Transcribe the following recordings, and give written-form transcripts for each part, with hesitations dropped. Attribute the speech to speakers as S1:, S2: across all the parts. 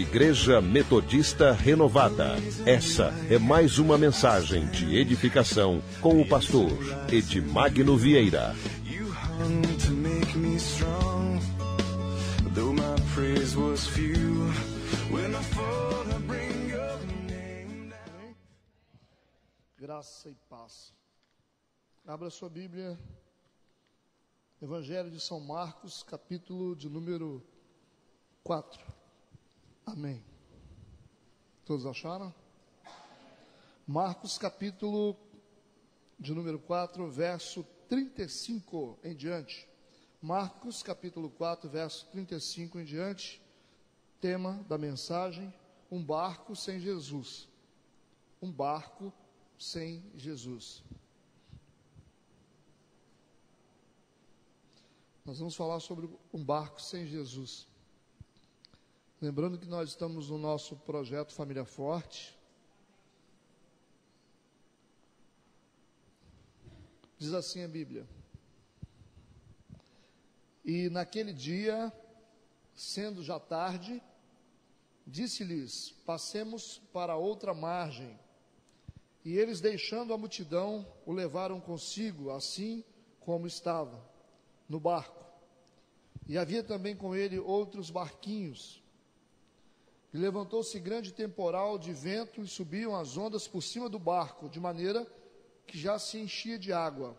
S1: Igreja Metodista Renovada. Essa é mais uma mensagem de edificação com o pastor Edmagno Vieira.
S2: Graça e paz. Abra sua Bíblia, Evangelho de São Marcos, capítulo de número 4. Amém. Todos acharam? Marcos, capítulo de número 4, verso 35 em diante. Marcos, capítulo 4, verso 35 em diante. Tema da mensagem: um barco sem Jesus. Um barco sem Jesus. Nós vamos falar sobre um barco sem Jesus. Lembrando que nós estamos no nosso projeto Família Forte. Diz assim a Bíblia: e naquele dia, sendo já tarde, disse-lhes: passemos para outra margem. E eles, deixando a multidão, o levaram consigo, assim como estava, no barco. E havia também com ele outros barquinhos. E levantou-se grande temporal de vento, e subiam as ondas por cima do barco, de maneira que já se enchia de água.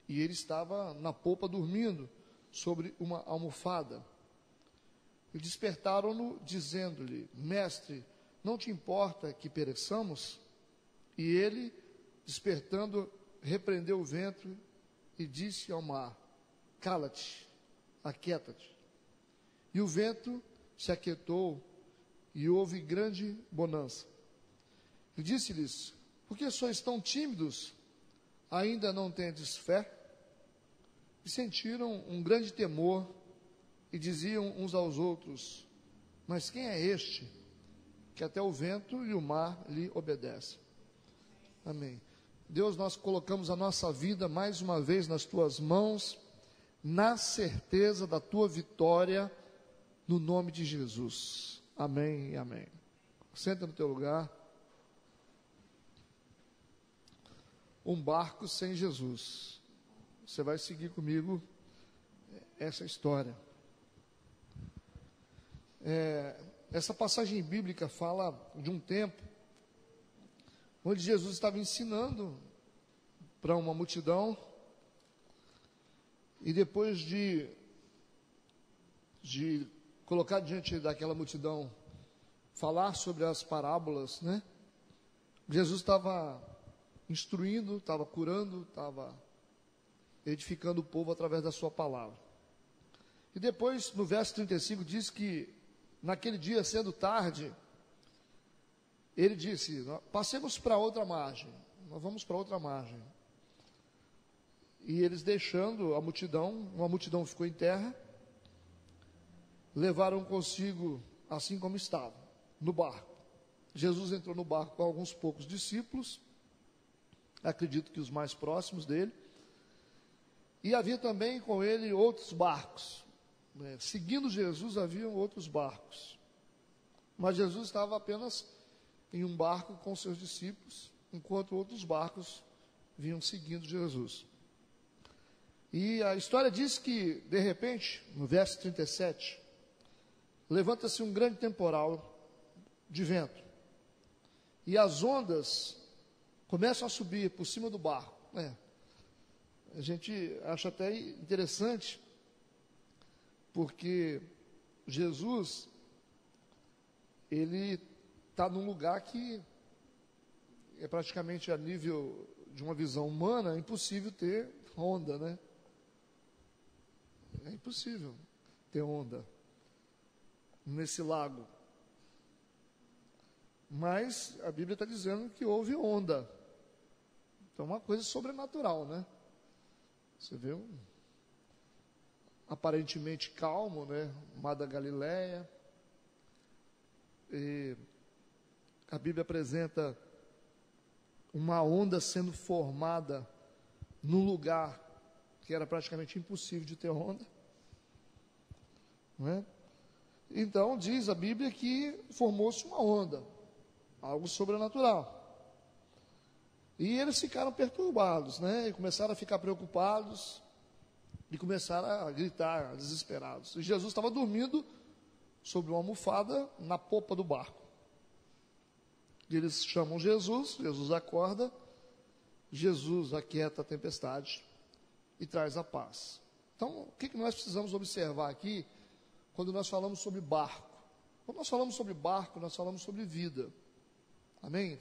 S2: E ele estava na popa dormindo, sobre uma almofada. E despertaram-no, dizendo-lhe: Mestre, não te importa que pereçamos? E ele, despertando, repreendeu o vento e disse ao mar: Cala-te, aquieta-te. E o vento se aquietou, e houve grande bonança. E disse-lhes: por que sois tão tímidos? Ainda não tendes fé? E sentiram um grande temor, e diziam uns aos outros: mas quem é este, que até o vento e o mar lhe obedecem? Amém. Deus, nós colocamos a nossa vida mais uma vez nas tuas mãos, na certeza da tua vitória, no nome de Jesus. Amém e amém. Senta no teu lugar. Um barco sem Jesus. Você vai seguir comigo essa história. Essa passagem bíblica fala de um tempo onde Jesus estava ensinando para uma multidão, e depois de colocar diante daquela multidão, falar sobre as parábolas, né? Jesus estava instruindo, estava curando, estava edificando o povo através da sua palavra. E depois, no verso 35, diz que naquele dia, sendo tarde, ele disse: passemos para outra margem. Nós vamos para outra margem. E eles, deixando a multidão, uma multidão ficou em terra, levaram consigo, assim como estava, no barco. Jesus entrou no barco com alguns poucos discípulos, acredito que os mais próximos dele, e havia também com ele outros barcos, né? Seguindo Jesus haviam outros barcos, mas Jesus estava apenas em um barco com seus discípulos, enquanto outros barcos vinham seguindo Jesus. E a história diz que, de repente, no verso 37, levanta-se um grande temporal de vento, e as ondas começam a subir por cima do barco. A gente acha até interessante, porque Jesus, ele está num lugar que é praticamente, a nível de uma visão humana, impossível ter onda, né? É impossível ter onda nesse lago. Mas a Bíblia está dizendo que houve onda. Então é uma coisa sobrenatural, né? Você vê aparentemente calmo, né? Mar da Galileia. E a Bíblia apresenta uma onda sendo formada num lugar que era praticamente impossível de ter onda, não é? Então diz a Bíblia que formou-se uma onda, algo sobrenatural. E eles ficaram perturbados, né? E começaram a ficar preocupados e começaram a gritar, desesperados. E Jesus estava dormindo sobre uma almofada na popa do barco. E eles chamam Jesus, Jesus acorda, Jesus aquieta a tempestade e traz a paz. Então, o que nós precisamos observar aqui quando nós falamos sobre barco? Quando nós falamos sobre barco, nós falamos sobre vida. Amém?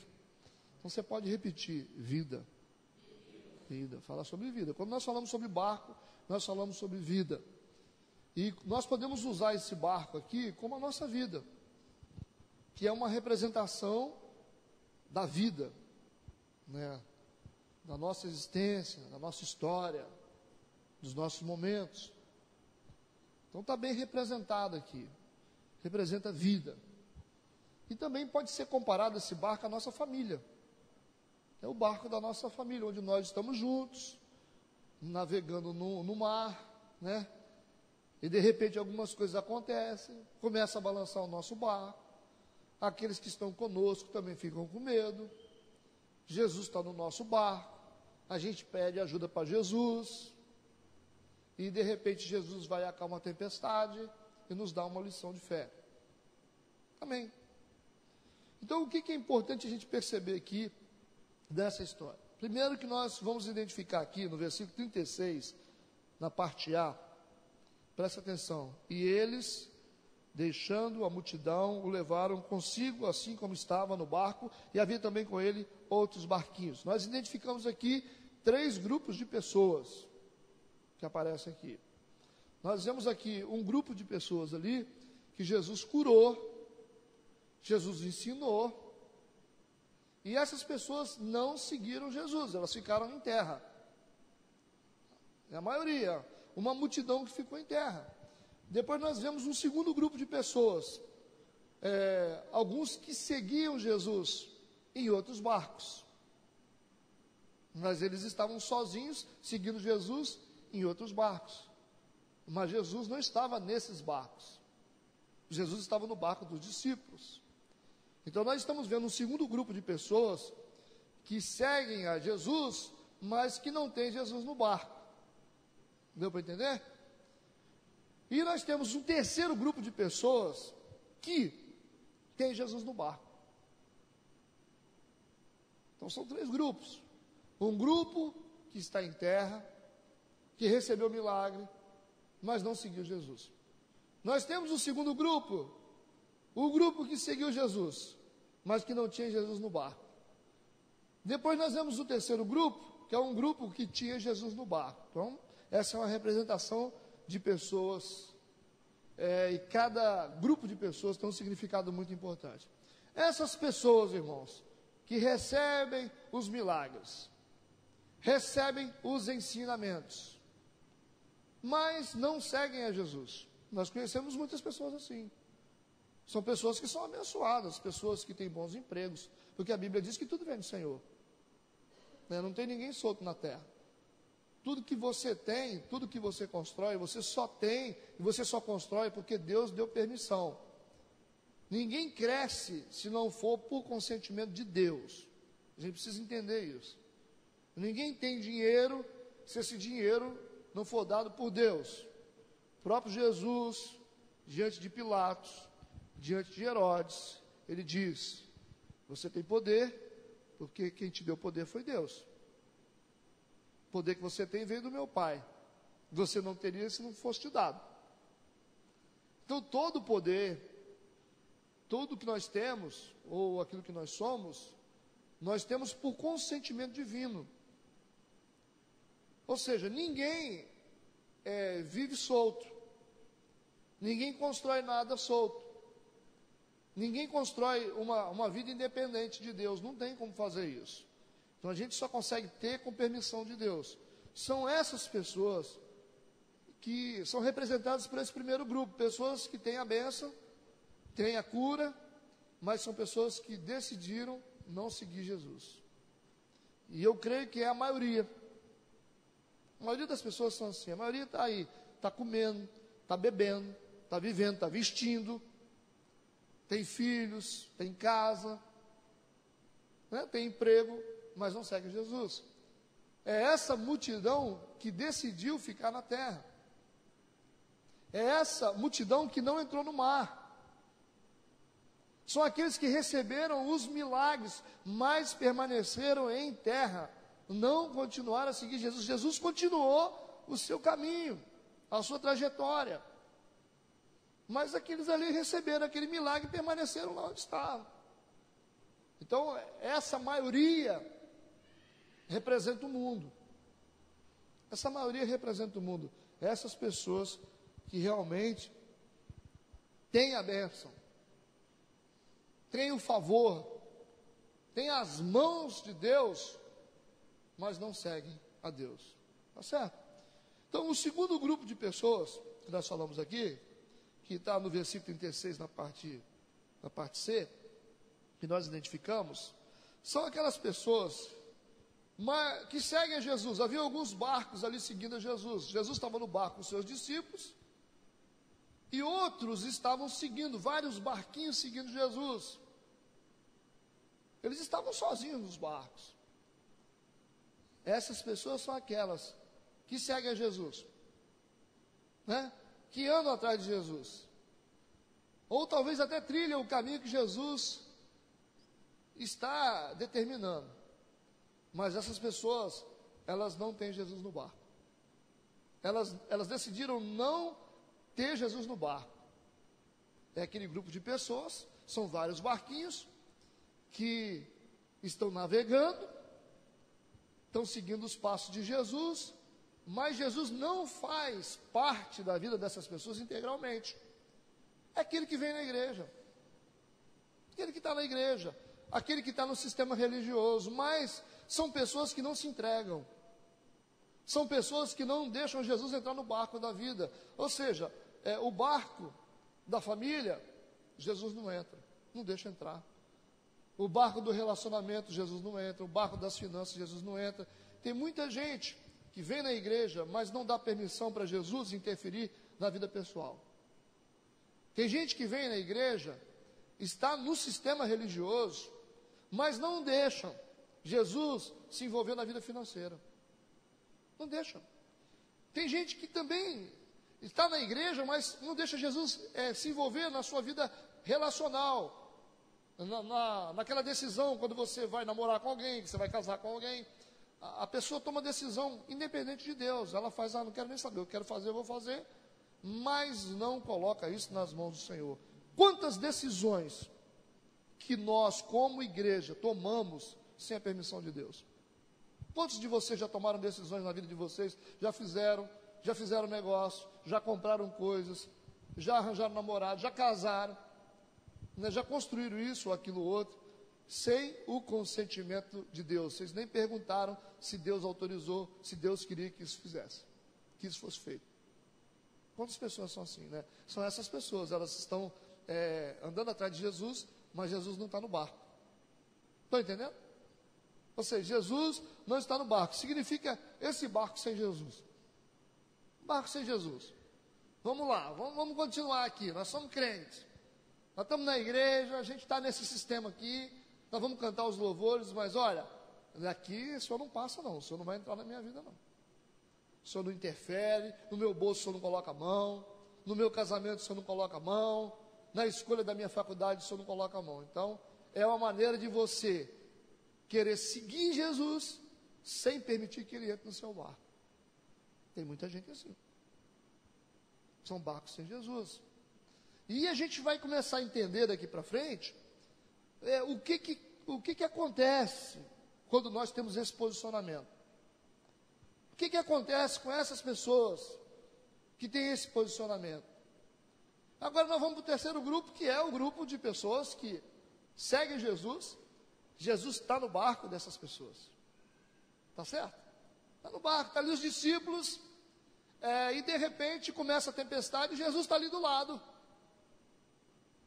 S2: Então você pode repetir: vida. Vida, fala sobre vida. Quando nós falamos sobre barco, nós falamos sobre vida. E nós podemos usar esse barco aqui como a nossa vida, que é uma representação da vida, né? Da nossa existência, da nossa história, dos nossos momentos. Então está bem representado aqui. Representa vida. E também pode ser comparado esse barco à nossa família. É o barco da nossa família, onde nós estamos juntos, navegando no mar, né? E de repente algumas coisas acontecem, começa a balançar o nosso barco. Aqueles que estão conosco também ficam com medo. Jesus está no nosso barco, a gente pede ajuda para Jesus, e de repente Jesus vai acalmar a tempestade e nos dá uma lição de fé. Amém. Então, o que é importante a gente perceber aqui dessa história? Primeiro que nós vamos identificar aqui no versículo 36, na parte A, presta atenção: e eles, deixando a multidão, o levaram consigo, assim como estava no barco, e havia também com ele outros barquinhos. Nós identificamos aqui 3 grupos de pessoas que aparecem aqui. Nós vemos aqui um grupo de pessoas ali que Jesus curou, Jesus ensinou, e essas pessoas não seguiram Jesus, elas ficaram em terra. É a maioria, uma multidão que ficou em terra. Depois nós vemos um segundo grupo de pessoas, alguns que seguiam Jesus em outros barcos, mas eles estavam sozinhos, seguindo Jesus em outros barcos. Mas Jesus não estava nesses barcos, Jesus estava no barco dos discípulos. Então nós estamos vendo um segundo grupo de pessoas que seguem a Jesus, mas que não tem Jesus no barco. Deu para entender? E nós temos um terceiro grupo de pessoas que tem Jesus no barco. Então são 3 grupos. Um grupo que está em terra, que recebeu o milagre, mas não seguiu Jesus. Nós temos o segundo grupo, o grupo que seguiu Jesus, mas que não tinha Jesus no barco. Depois nós vemos o terceiro grupo, que é um grupo que tinha Jesus no barco. Então, essa é uma representação de pessoas, e cada grupo de pessoas tem um significado muito importante. Essas pessoas, irmãos, que recebem os milagres, recebem os ensinamentos, mas não seguem a Jesus. Nós conhecemos muitas pessoas assim. São pessoas que são abençoadas, pessoas que têm bons empregos, porque a Bíblia diz que tudo vem do Senhor, né? Não tem ninguém solto na terra. Tudo que você tem, tudo que você constrói, você só tem e você só constrói porque Deus deu permissão. Ninguém cresce se não for por consentimento de Deus. A gente precisa entender isso. Ninguém tem dinheiro se esse dinheiro não for dado por Deus. O próprio Jesus, diante de Pilatos, diante de Herodes, ele diz: você tem poder, porque quem te deu poder foi Deus. O poder que você tem veio do meu Pai. Você não teria se não fosse te dado. Então todo o poder, tudo que nós temos, ou aquilo que nós somos, nós temos por consentimento divino. Ou seja, ninguém vive solto, ninguém constrói nada solto, ninguém constrói uma vida independente de Deus, não tem como fazer isso. Então a gente só consegue ter com permissão de Deus. São essas pessoas que são representadas por esse primeiro grupo, pessoas que têm a bênção, têm a cura, mas são pessoas que decidiram não seguir Jesus. E eu creio que é a maioria. A maioria das pessoas são assim. A maioria está aí, está comendo, está bebendo, está vivendo, está vestindo, tem filhos, tem casa, né? Tem emprego, mas não segue Jesus. É essa multidão que decidiu ficar na terra. É essa multidão que não entrou no mar. São aqueles que receberam os milagres, mas permaneceram em terra, não continuaram a seguir Jesus. Jesus continuou o seu caminho, a sua trajetória. Mas aqueles ali receberam aquele milagre e permaneceram lá onde estavam. Então, essa maioria representa o mundo. Essa maioria representa o mundo. Essas pessoas que realmente têm a bênção, têm o favor, têm as mãos de Deus, mas não seguem a Deus. Tá certo? Então, o segundo grupo de pessoas que nós falamos aqui, que está no versículo 36, na parte C, que nós identificamos, são aquelas pessoas que seguem a Jesus. Havia alguns barcos ali seguindo a Jesus. Jesus estava no barco com seus discípulos, e outros estavam seguindo, vários barquinhos seguindo Jesus. Eles estavam sozinhos nos barcos. Essas pessoas são aquelas que seguem a Jesus, né? Que andam atrás de Jesus, ou talvez até trilham o caminho que Jesus está determinando. Mas essas pessoas, elas não têm Jesus no barco. Elas decidiram não ter Jesus no barco. É aquele grupo de pessoas, são vários barquinhos que estão navegando, estão seguindo os passos de Jesus, mas Jesus não faz parte da vida dessas pessoas integralmente. É aquele que vem na igreja, aquele que está na igreja, aquele que está no sistema religioso, mas são pessoas que não se entregam, são pessoas que não deixam Jesus entrar no barco da vida. Ou seja, o barco da família, Jesus não entra, não deixa entrar. O barco do relacionamento, Jesus não entra. O barco das finanças, Jesus não entra. Tem muita gente que vem na igreja, mas não dá permissão para Jesus interferir na vida pessoal. Tem gente que vem na igreja, está no sistema religioso, mas não deixa Jesus se envolver na vida financeira. Não deixa. Tem gente que também está na igreja, mas não deixa Jesus se envolver na sua vida relacional. Naquela decisão, quando você vai namorar com alguém, que você vai casar com alguém, a pessoa toma decisão independente de Deus. Ela faz, não quero nem saber, eu quero fazer, eu vou fazer, mas não coloca isso nas mãos do Senhor. Quantas decisões que nós, como igreja, tomamos sem a permissão de Deus? Quantos de vocês já tomaram decisões na vida de vocês, já fizeram negócio, já compraram coisas, já arranjaram namorado, já casaram, né, já construíram isso ou aquilo outro, sem o consentimento de Deus? Vocês nem perguntaram se Deus autorizou, se Deus queria que isso fizesse, que isso fosse feito. Quantas pessoas são assim, né? São essas pessoas, elas estão andando atrás de Jesus, mas Jesus não está no barco. Estão entendendo? Ou seja, Jesus não está no barco. Significa esse barco sem Jesus. Barco sem Jesus. Vamos lá, vamos continuar aqui. Nós somos crentes. Nós estamos na igreja, a gente está nesse sistema aqui, nós vamos cantar os louvores, mas olha, daqui o senhor não passa não, o senhor não vai entrar na minha vida não. O senhor não interfere, no meu bolso o senhor não coloca a mão, no meu casamento o senhor não coloca a mão, na escolha da minha faculdade o senhor não coloca a mão. Então, é uma maneira de você querer seguir Jesus sem permitir que ele entre no seu barco. Tem muita gente assim. São barcos sem Jesus. E a gente vai começar a entender daqui para frente o que acontece quando nós temos esse posicionamento. O que acontece com essas pessoas que têm esse posicionamento? Agora nós vamos para o terceiro grupo, que é o grupo de pessoas que seguem Jesus. Jesus está no barco dessas pessoas. Está certo? Está no barco, está ali os discípulos, e de repente começa a tempestade e Jesus está ali do lado.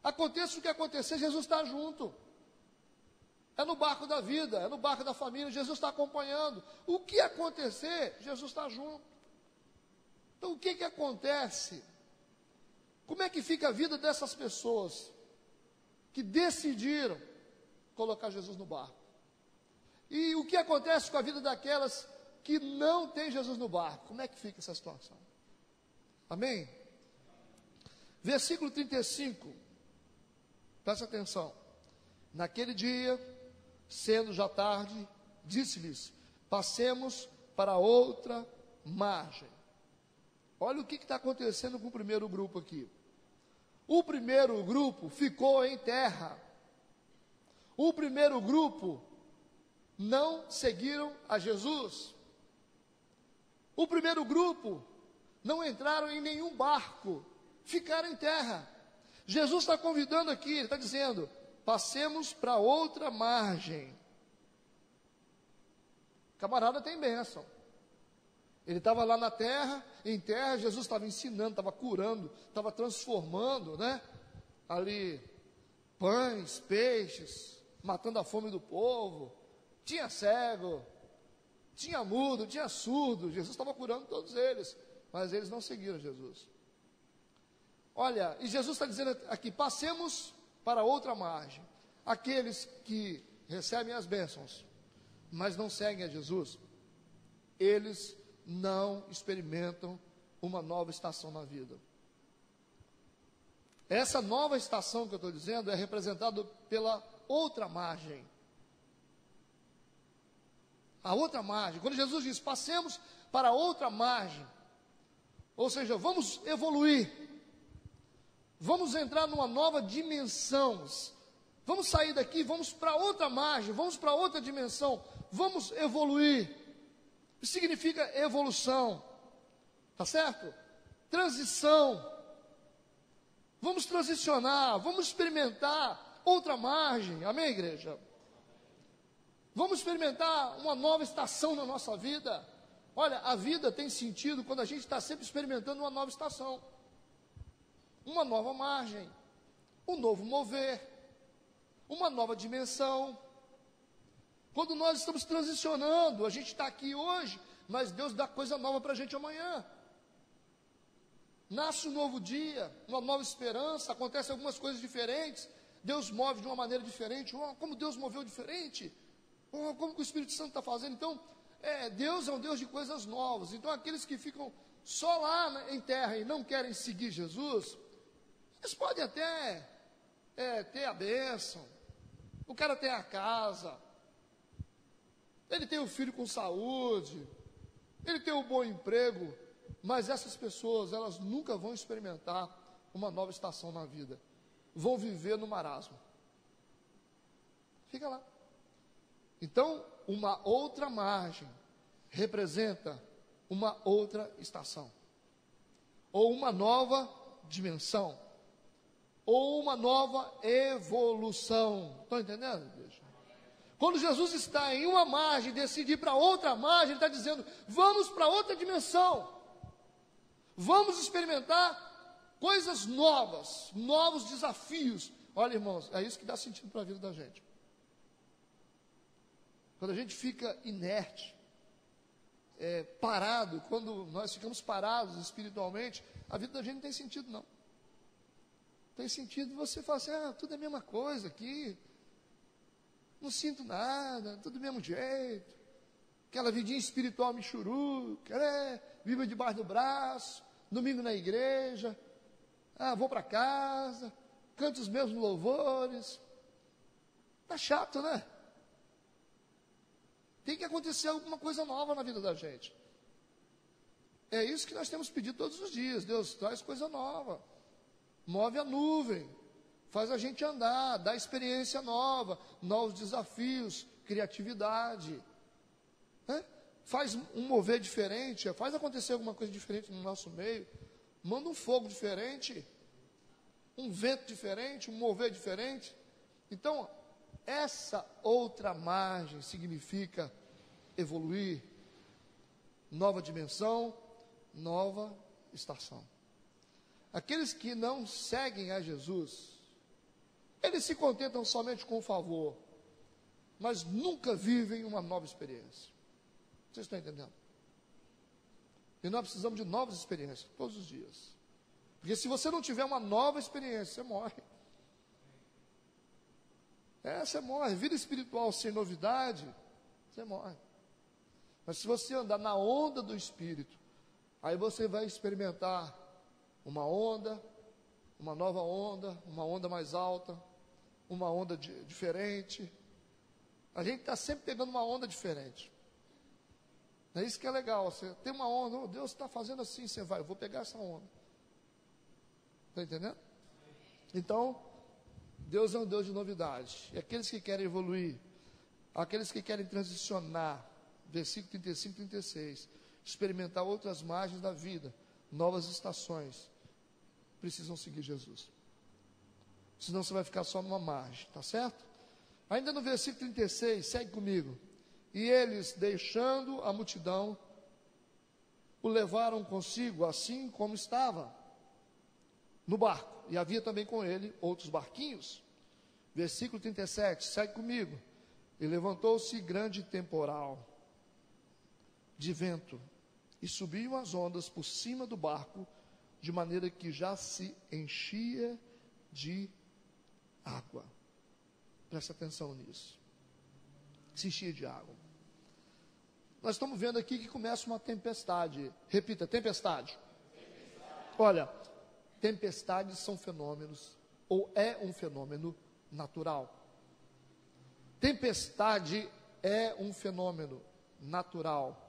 S2: Aconteça o que acontecer, Jesus está junto. É no barco da vida, é no barco da família, Jesus está acompanhando. O que acontecer, Jesus está junto. Então o que acontece Como é que fica a vida dessas pessoas que decidiram colocar Jesus no barco? E o que acontece com a vida daquelas que não têm Jesus no barco? Como é que fica essa situação? Amém? Versículo 35, presta atenção. Naquele dia, sendo já tarde, disse-lhes: passemos para outra margem. Olha o que está acontecendo com o primeiro grupo aqui. O primeiro grupo ficou em terra. O primeiro grupo não seguiram a Jesus. O primeiro grupo não entraram em nenhum barco, ficaram em terra. Jesus está convidando aqui, ele está dizendo: passemos para outra margem. Camarada tem bênção. Ele estava lá na terra, em terra, Jesus estava ensinando, estava curando, estava transformando, né? Ali, pães, peixes, matando a fome do povo. Tinha cego, tinha mudo, tinha surdo. Jesus estava curando todos eles, mas eles não seguiram Jesus. Olha, e Jesus está dizendo aqui: passemos para outra margem. Aqueles que recebem as bênçãos, mas não seguem a Jesus, eles não experimentam uma nova estação na vida. Essa nova estação que eu estou dizendo é representada pela outra margem. A outra margem. Quando Jesus diz: passemos para outra margem, ou seja, vamos evoluir, vamos entrar numa nova dimensão, vamos sair daqui, vamos para outra margem, vamos para outra dimensão, vamos evoluir. Isso significa evolução, tá certo? Transição. Vamos transicionar, vamos experimentar outra margem, amém, igreja? Vamos experimentar uma nova estação na nossa vida. Olha, a vida tem sentido quando a gente está sempre experimentando uma nova estação, uma nova margem, um novo mover, uma nova dimensão. Quando nós estamos transicionando, a gente está aqui hoje, mas Deus dá coisa nova para a gente amanhã. Nasce um novo dia, uma nova esperança, acontecem algumas coisas diferentes, Deus move de uma maneira diferente. Como Deus moveu diferente? Como que o Espírito Santo está fazendo? Então, Deus é um Deus de coisas novas. Então, aqueles que ficam só lá em terra e não querem seguir Jesus, eles podem até ter a bênção, o cara tem a casa, ele tem o filho com saúde, ele tem um bom emprego, mas essas pessoas, elas nunca vão experimentar uma nova estação na vida, vão viver no marasmo. Fica lá. Então, uma outra margem representa uma outra estação, ou uma nova dimensão, ou uma nova evolução. Estão entendendo, igreja? Quando Jesus está em uma margem e decide ir para outra margem, ele está dizendo: vamos para outra dimensão, vamos experimentar coisas novas, novos desafios. Olha, irmãos, é isso que dá sentido para a vida da gente. Quando a gente fica inerte, parado, quando nós ficamos parados espiritualmente, a vida da gente não tem sentido, não. Tem sentido você falar assim: tudo é a mesma coisa aqui, não sinto nada, tudo do mesmo jeito, aquela vidinha espiritual michuruca, Bíblia debaixo do braço, domingo na igreja, vou para casa, canto os mesmos louvores. Tá chato, né? Tem que acontecer alguma coisa nova na vida da gente. É isso que nós temos pedido todos os dias. Deus, traz coisa nova, move a nuvem, faz a gente andar, dá experiência nova, novos desafios, criatividade, faz um mover diferente, faz acontecer alguma coisa diferente no nosso meio, manda um fogo diferente, um vento diferente, um mover diferente. Então, essa outra margem significa evoluir, nova dimensão, nova estação. Aqueles que não seguem a Jesus, eles se contentam somente com o favor, mas nunca vivem uma nova experiência. Vocês estão entendendo? E nós precisamos de novas experiências todos os dias. Porque se você não tiver uma nova experiência, você morre. Você morre. Vida espiritual sem novidade, você morre. Mas se você andar na onda do Espírito, aí você vai experimentar uma onda, uma nova onda, uma onda mais alta, uma onda diferente. A gente está sempre pegando uma onda diferente. É isso que é legal. Você tem uma onda, oh, Deus está fazendo assim, você vai, eu vou pegar essa onda. Está entendendo? Então, Deus é um Deus de novidade. E aqueles que querem evoluir, aqueles que querem transicionar, versículo 35 e 36, experimentar outras margens da vida, novas estações, precisam seguir Jesus. Senão você vai ficar só numa margem, tá certo? Ainda no versículo 36, segue comigo. E eles, deixando a multidão, o levaram consigo, assim como estava, no barco. E havia também com ele outros barquinhos. Versículo 37, segue comigo. E levantou-se grande temporal de vento, e subiam as ondas por cima do barco, de maneira que já se enchia de água. Presta atenção nisso. Se enchia de água. Nós estamos vendo aqui que começa uma tempestade. Repita, tempestade. Olha, tempestades são fenômenos, ou é um fenômeno natural. Tempestade é um fenômeno natural.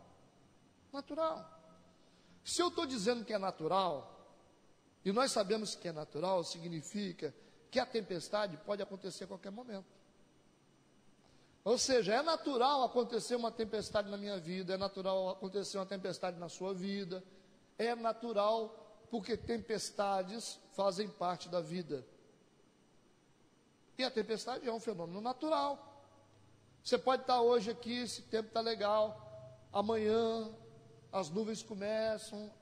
S2: Natural. Se eu estou dizendo que é natural, e nós sabemos que é natural, significa que a tempestade pode acontecer a qualquer momento. Ou seja, é natural acontecer uma tempestade na minha vida, é natural acontecer uma tempestade na sua vida, é natural porque tempestades fazem parte da vida. E a tempestade é um fenômeno natural. Você pode estar hoje aqui, esse tempo está legal, amanhã as nuvens começam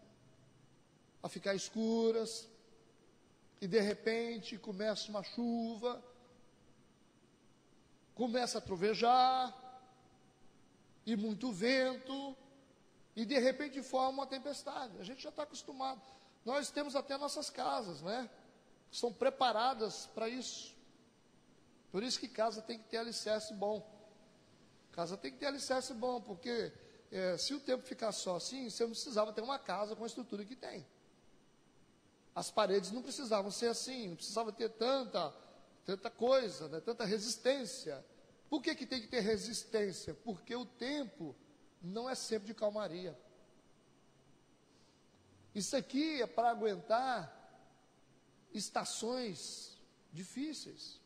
S2: a ficar escuras, e de repente começa uma chuva, começa a trovejar, e muito vento, e de repente forma uma tempestade. A gente já está acostumado. Nós temos até nossas casas, né? São preparadas para isso. Por isso que casa tem que ter alicerce bom. Casa tem que ter alicerce bom, porque se o tempo ficar só assim, você não precisava ter uma casa com a estrutura que tem. As paredes não precisavam ser assim, não precisava ter tanta coisa, né, tanta resistência. Por que tem que ter resistência? Porque o tempo não é sempre de calmaria. Isso aqui é para aguentar estações difíceis.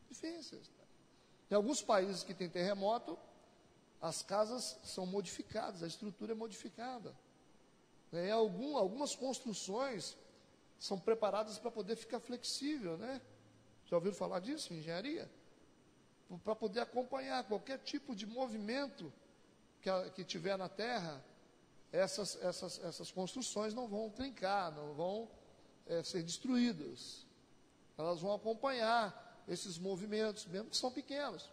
S2: Difíceis. Em alguns países que tem terremoto, as casas são modificadas, a estrutura é modificada. Algumas construções são preparadas para poder ficar flexível, né? Já ouviram falar disso, engenharia? Para poder acompanhar qualquer tipo de movimento que tiver na terra, essas construções não vão trincar, não vão ser destruídas. Elas vão acompanhar esses movimentos, mesmo que são pequenos.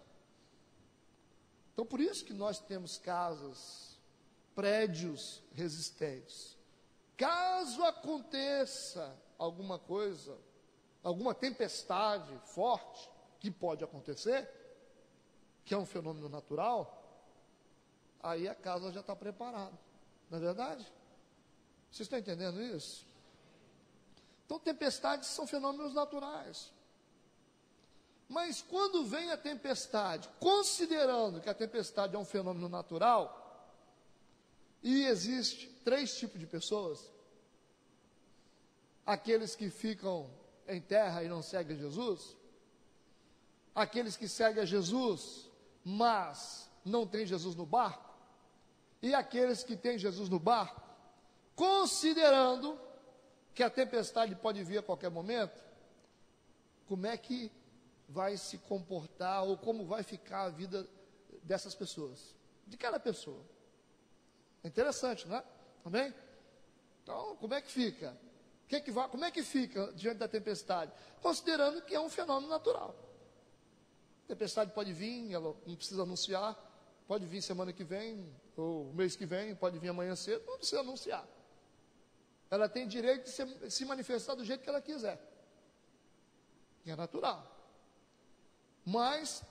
S2: Então, por isso que nós temos casas, prédios resistentes. Caso aconteça alguma coisa, alguma tempestade forte, que pode acontecer, que é um fenômeno natural, aí a casa já está preparada. Não é verdade? Vocês estão entendendo isso? Então, tempestades são fenômenos naturais. Mas quando vem a tempestade, considerando que a tempestade é um fenômeno natural, e existe 3 tipos de pessoas: aqueles que ficam em terra e não seguem Jesus, aqueles que seguem a Jesus, mas não têm Jesus no barco, e aqueles que têm Jesus no barco, considerando que a tempestade pode vir a qualquer momento, como é que vai se comportar, ou como vai ficar a vida dessas pessoas, de cada pessoa? É interessante, não é? Também? Então, como é que fica? Como é que fica diante da tempestade? Considerando que é um fenômeno natural. A tempestade pode vir, ela não precisa anunciar, pode vir semana que vem, ou mês que vem, pode vir amanhã cedo, não precisa anunciar. Ela tem direito de se manifestar do jeito que ela quiser. É natural. Mas,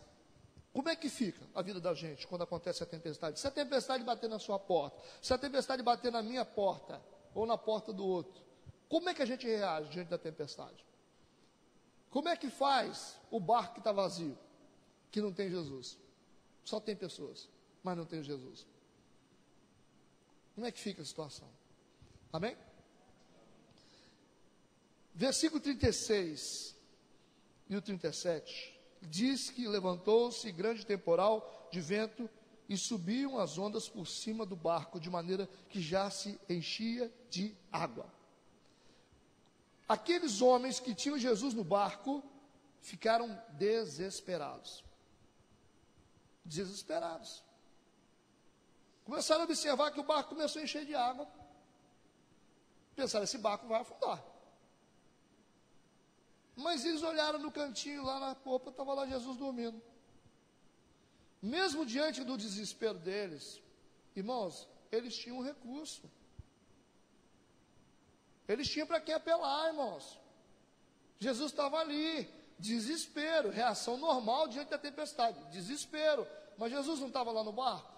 S2: como é que fica a vida da gente quando acontece a tempestade? Se a tempestade bater na sua porta, se a tempestade bater na minha porta, ou na porta do outro, como é que a gente reage diante da tempestade? Como é que faz o barco que está vazio, que não tem Jesus? Só tem pessoas, mas não tem Jesus. Como é que fica a situação? Amém? Versículo 36 e o 37 diz que levantou-se grande temporal de vento e subiam as ondas por cima do barco, de maneira que já se enchia de água. Aqueles homens que tinham Jesus no barco ficaram desesperados. Desesperados. Começaram a observar que o barco começou a encher de água. Pensaram, esse barco vai afundar. Mas eles olharam no cantinho, lá na popa, estava lá Jesus dormindo. Mesmo diante do desespero deles, irmãos, eles tinham um recurso. Eles tinham para quem apelar, irmãos. Jesus estava ali, desespero, reação normal diante da tempestade, desespero. Mas Jesus não estava lá no barco.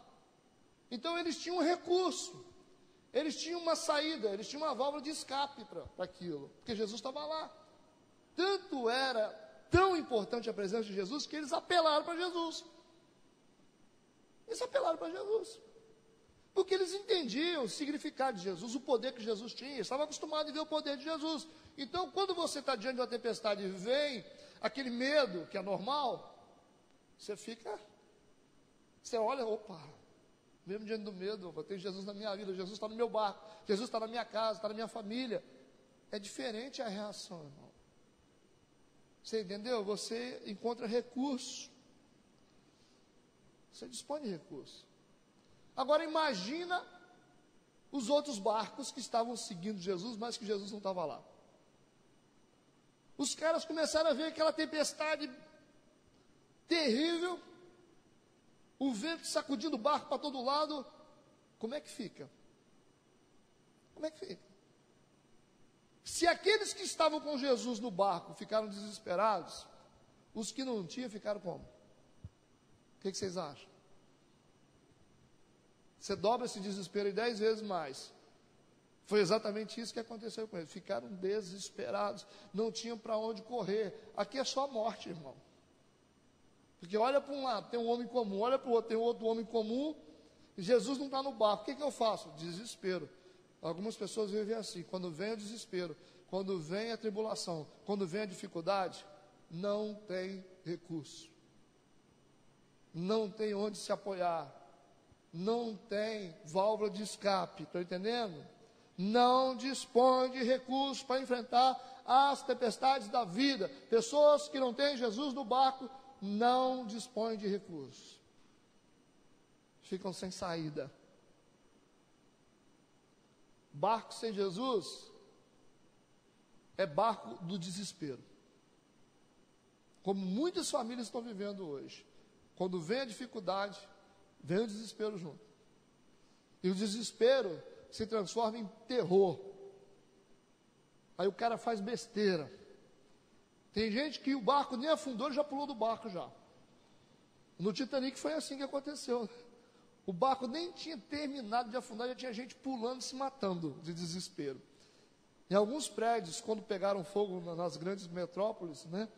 S2: Então eles tinham um recurso, eles tinham uma saída, eles tinham uma válvula de escape para aquilo, porque Jesus estava lá. Tanto era tão importante a presença de Jesus que eles apelaram para Jesus. Eles apelaram para Jesus. Porque eles entendiam o significado de Jesus, o poder que Jesus tinha, eles estavam acostumados a ver o poder de Jesus. Então, quando você está diante de uma tempestade e vem aquele medo que é normal, você olha, opa, mesmo diante do medo, eu tenho Jesus na minha vida, Jesus está no meu barco, Jesus está na minha casa, está na minha família. É diferente a reação, irmão. Você entendeu? Você encontra recurso. Você dispõe de recurso. Agora imagina os outros barcos que estavam seguindo Jesus, mas que Jesus não estava lá. Os caras começaram a ver aquela tempestade terrível, o vento sacudindo o barco para todo lado. Como é que fica? Como é que fica? Se aqueles que estavam com Jesus no barco ficaram desesperados, os que não tinham ficaram como? O que vocês acham? Você dobra esse desespero em 10 vezes mais. Foi exatamente isso que aconteceu com eles. Ficaram desesperados, não tinham para onde correr. Aqui é só morte, irmão. Porque olha para um lado, tem um homem comum, olha para o outro, tem outro homem comum, e Jesus não está no barco. O que eu faço? Desespero. Algumas pessoas vivem assim, quando vem o desespero, quando vem a tribulação, quando vem a dificuldade, não tem recurso. Não tem onde se apoiar. Não tem válvula de escape, estão entendendo? Não dispõe de recursos para enfrentar as tempestades da vida. Pessoas que não têm Jesus no barco, não dispõem de recursos. Ficam sem saída. Barco sem Jesus é barco do desespero. Como muitas famílias estão vivendo hoje. Quando vem a dificuldade, vem o desespero junto. E o desespero se transforma em terror. Aí o cara faz besteira. Tem gente que o barco nem afundou, ele já pulou do barco já. No Titanic foi assim que aconteceu. O barco nem tinha terminado de afundar, já tinha gente pulando, se matando de desespero. Em alguns prédios, quando pegaram fogo nas grandes metrópoles, né,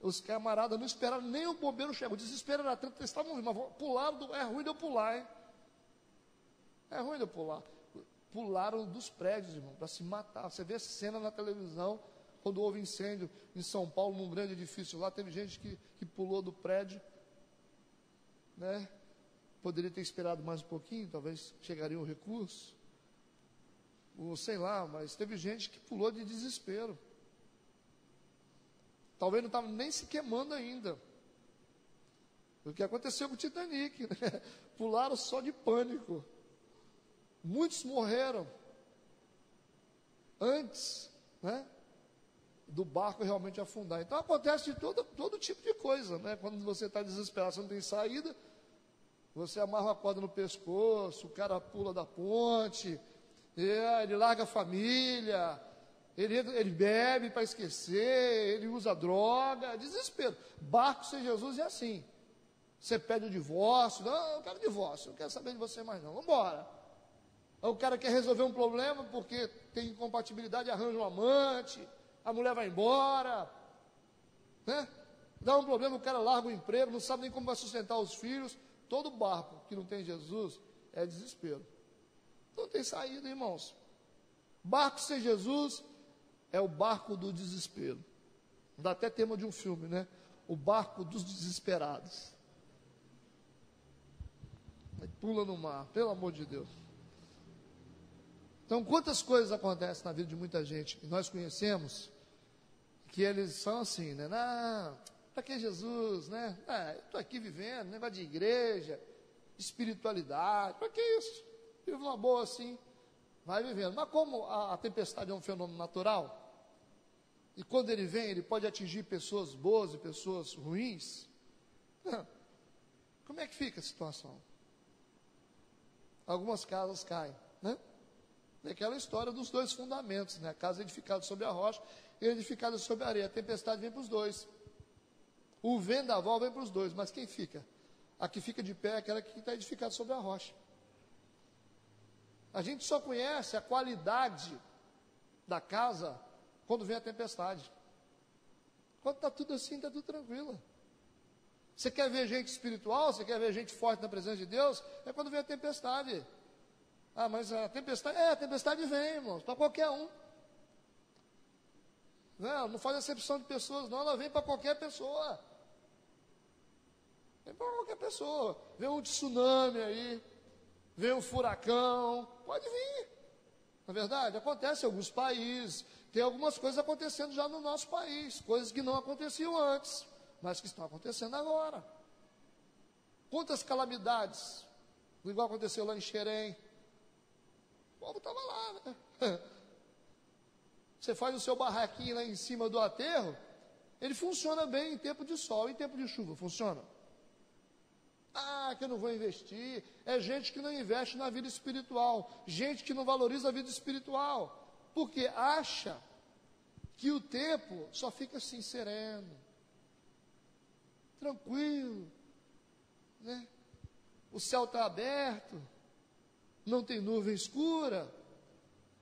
S2: os camaradas não esperaram nem o bombeiro chegar. O desespero era tanto que eles estavam, mas pularam, é ruim de eu pular, hein? É ruim de eu pular. Pularam dos prédios, irmão, para se matar. Você vê a cena na televisão, quando houve incêndio em São Paulo, num grande edifício lá, teve gente que pulou do prédio, né? Poderia ter esperado mais um pouquinho, talvez chegaria um recurso, ou sei lá, mas teve gente que pulou de desespero. Talvez não estava nem se queimando ainda. O que aconteceu com o Titanic, né? Pularam só de pânico. Muitos morreram antes, né, do barco realmente afundar. Então acontece de todo tipo de coisa, né? Quando você está desesperado, você não tem saída, você amarra a corda no pescoço, o cara pula da ponte, Ele larga a família, ele bebe para esquecer, ele usa droga, desespero. Barco sem Jesus é assim. Você pede o divórcio, não, eu quero divórcio, não quero saber de você mais não, vamos embora. O cara quer resolver um problema porque tem incompatibilidade, arranja um amante, a mulher vai embora, né? Dá um problema, o cara larga o emprego, não sabe nem como vai sustentar os filhos. Todo barco que não tem Jesus é desespero. Não tem saída, irmãos. Barco sem Jesus é o barco do desespero. Dá até tema de um filme, né? O barco dos desesperados. Aí pula no mar, pelo amor de Deus. Então, quantas coisas acontecem na vida de muita gente que nós conhecemos, que eles são assim, né? Não, para que Jesus, né? Eu estou aqui vivendo, negócio de igreja, espiritualidade, para que isso? Vive uma boa assim, vai vivendo. Mas como a tempestade é um fenômeno natural, e quando ele vem, ele pode atingir pessoas boas e pessoas ruins, como é que fica a situação? Algumas casas caem, né? É aquela história dos dois fundamentos, né? A casa edificada sobre a rocha e edificada sobre a areia. A tempestade vem para os dois. O vendaval vem para os dois, mas quem fica? A que fica de pé é aquela que está edificada sobre a rocha. A gente só conhece a qualidade da casa quando vem a tempestade. Quando está tudo assim, está tudo tranquilo. Você quer ver gente espiritual, você quer ver gente forte na presença de Deus, é quando vem a tempestade. Mas a tempestade vem, irmãos, para qualquer um. Não faz acepção de pessoas, não, ela vem para qualquer pessoa. Vem para qualquer pessoa. Vem um tsunami aí, vem um furacão, pode vir. Na verdade, acontece em alguns países, tem algumas coisas acontecendo já no nosso país, coisas que não aconteciam antes, mas que estão acontecendo agora. Quantas calamidades, igual aconteceu lá em Xerém. O povo estava lá, né? Você faz o seu barraquinho lá em cima do aterro, ele funciona bem em tempo de sol, em tempo de chuva, funciona. Que eu não vou investir. É gente que não investe na vida espiritual, gente que não valoriza a vida espiritual, porque acha que o tempo só fica assim sereno, tranquilo, né? O céu está aberto, não tem nuvem escura,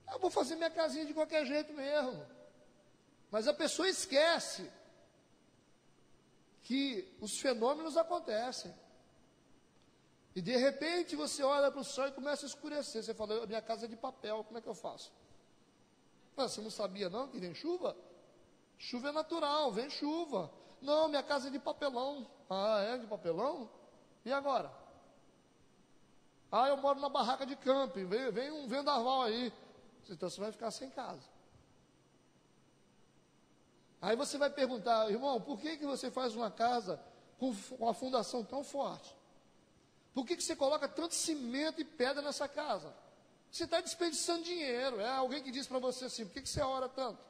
S2: eu vou fazer minha casinha de qualquer jeito mesmo. Mas a pessoa esquece que os fenômenos acontecem. E de repente você olha para o céu e começa a escurecer. Você fala, minha casa é de papel, como é que eu faço? Você não sabia não que vem chuva? Chuva é natural, vem chuva. Não, minha casa é de papelão. É de papelão? E agora? Eu moro na barraca de camping, vem um vendaval aí. Então você vai ficar sem casa. Aí você vai perguntar, irmão, por que você faz uma casa com uma fundação tão forte? Por que você coloca tanto cimento e pedra nessa casa? Você está desperdiçando dinheiro. É alguém que diz para você assim, por que você ora tanto?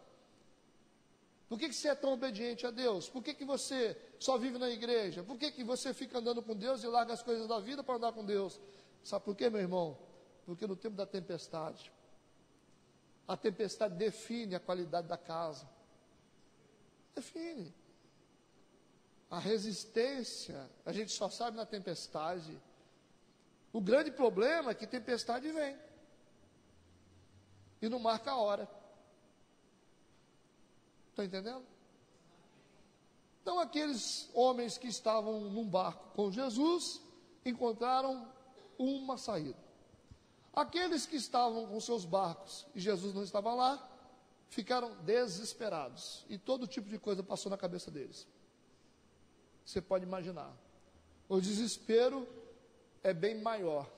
S2: Por que você é tão obediente a Deus? Por que você só vive na igreja? Por que você fica andando com Deus e larga as coisas da vida para andar com Deus? Sabe por quê, meu irmão? Porque no tempo da tempestade, a tempestade define a qualidade da casa. Define. A resistência, a gente só sabe na tempestade. O grande problema é que tempestade vem. E não marca a hora. Está entendendo? Então aqueles homens que estavam num barco com Jesus, encontraram uma saída. Aqueles que estavam com seus barcos e Jesus não estava lá, ficaram desesperados. E todo tipo de coisa passou na cabeça deles. Você pode imaginar. O desespero é bem maior.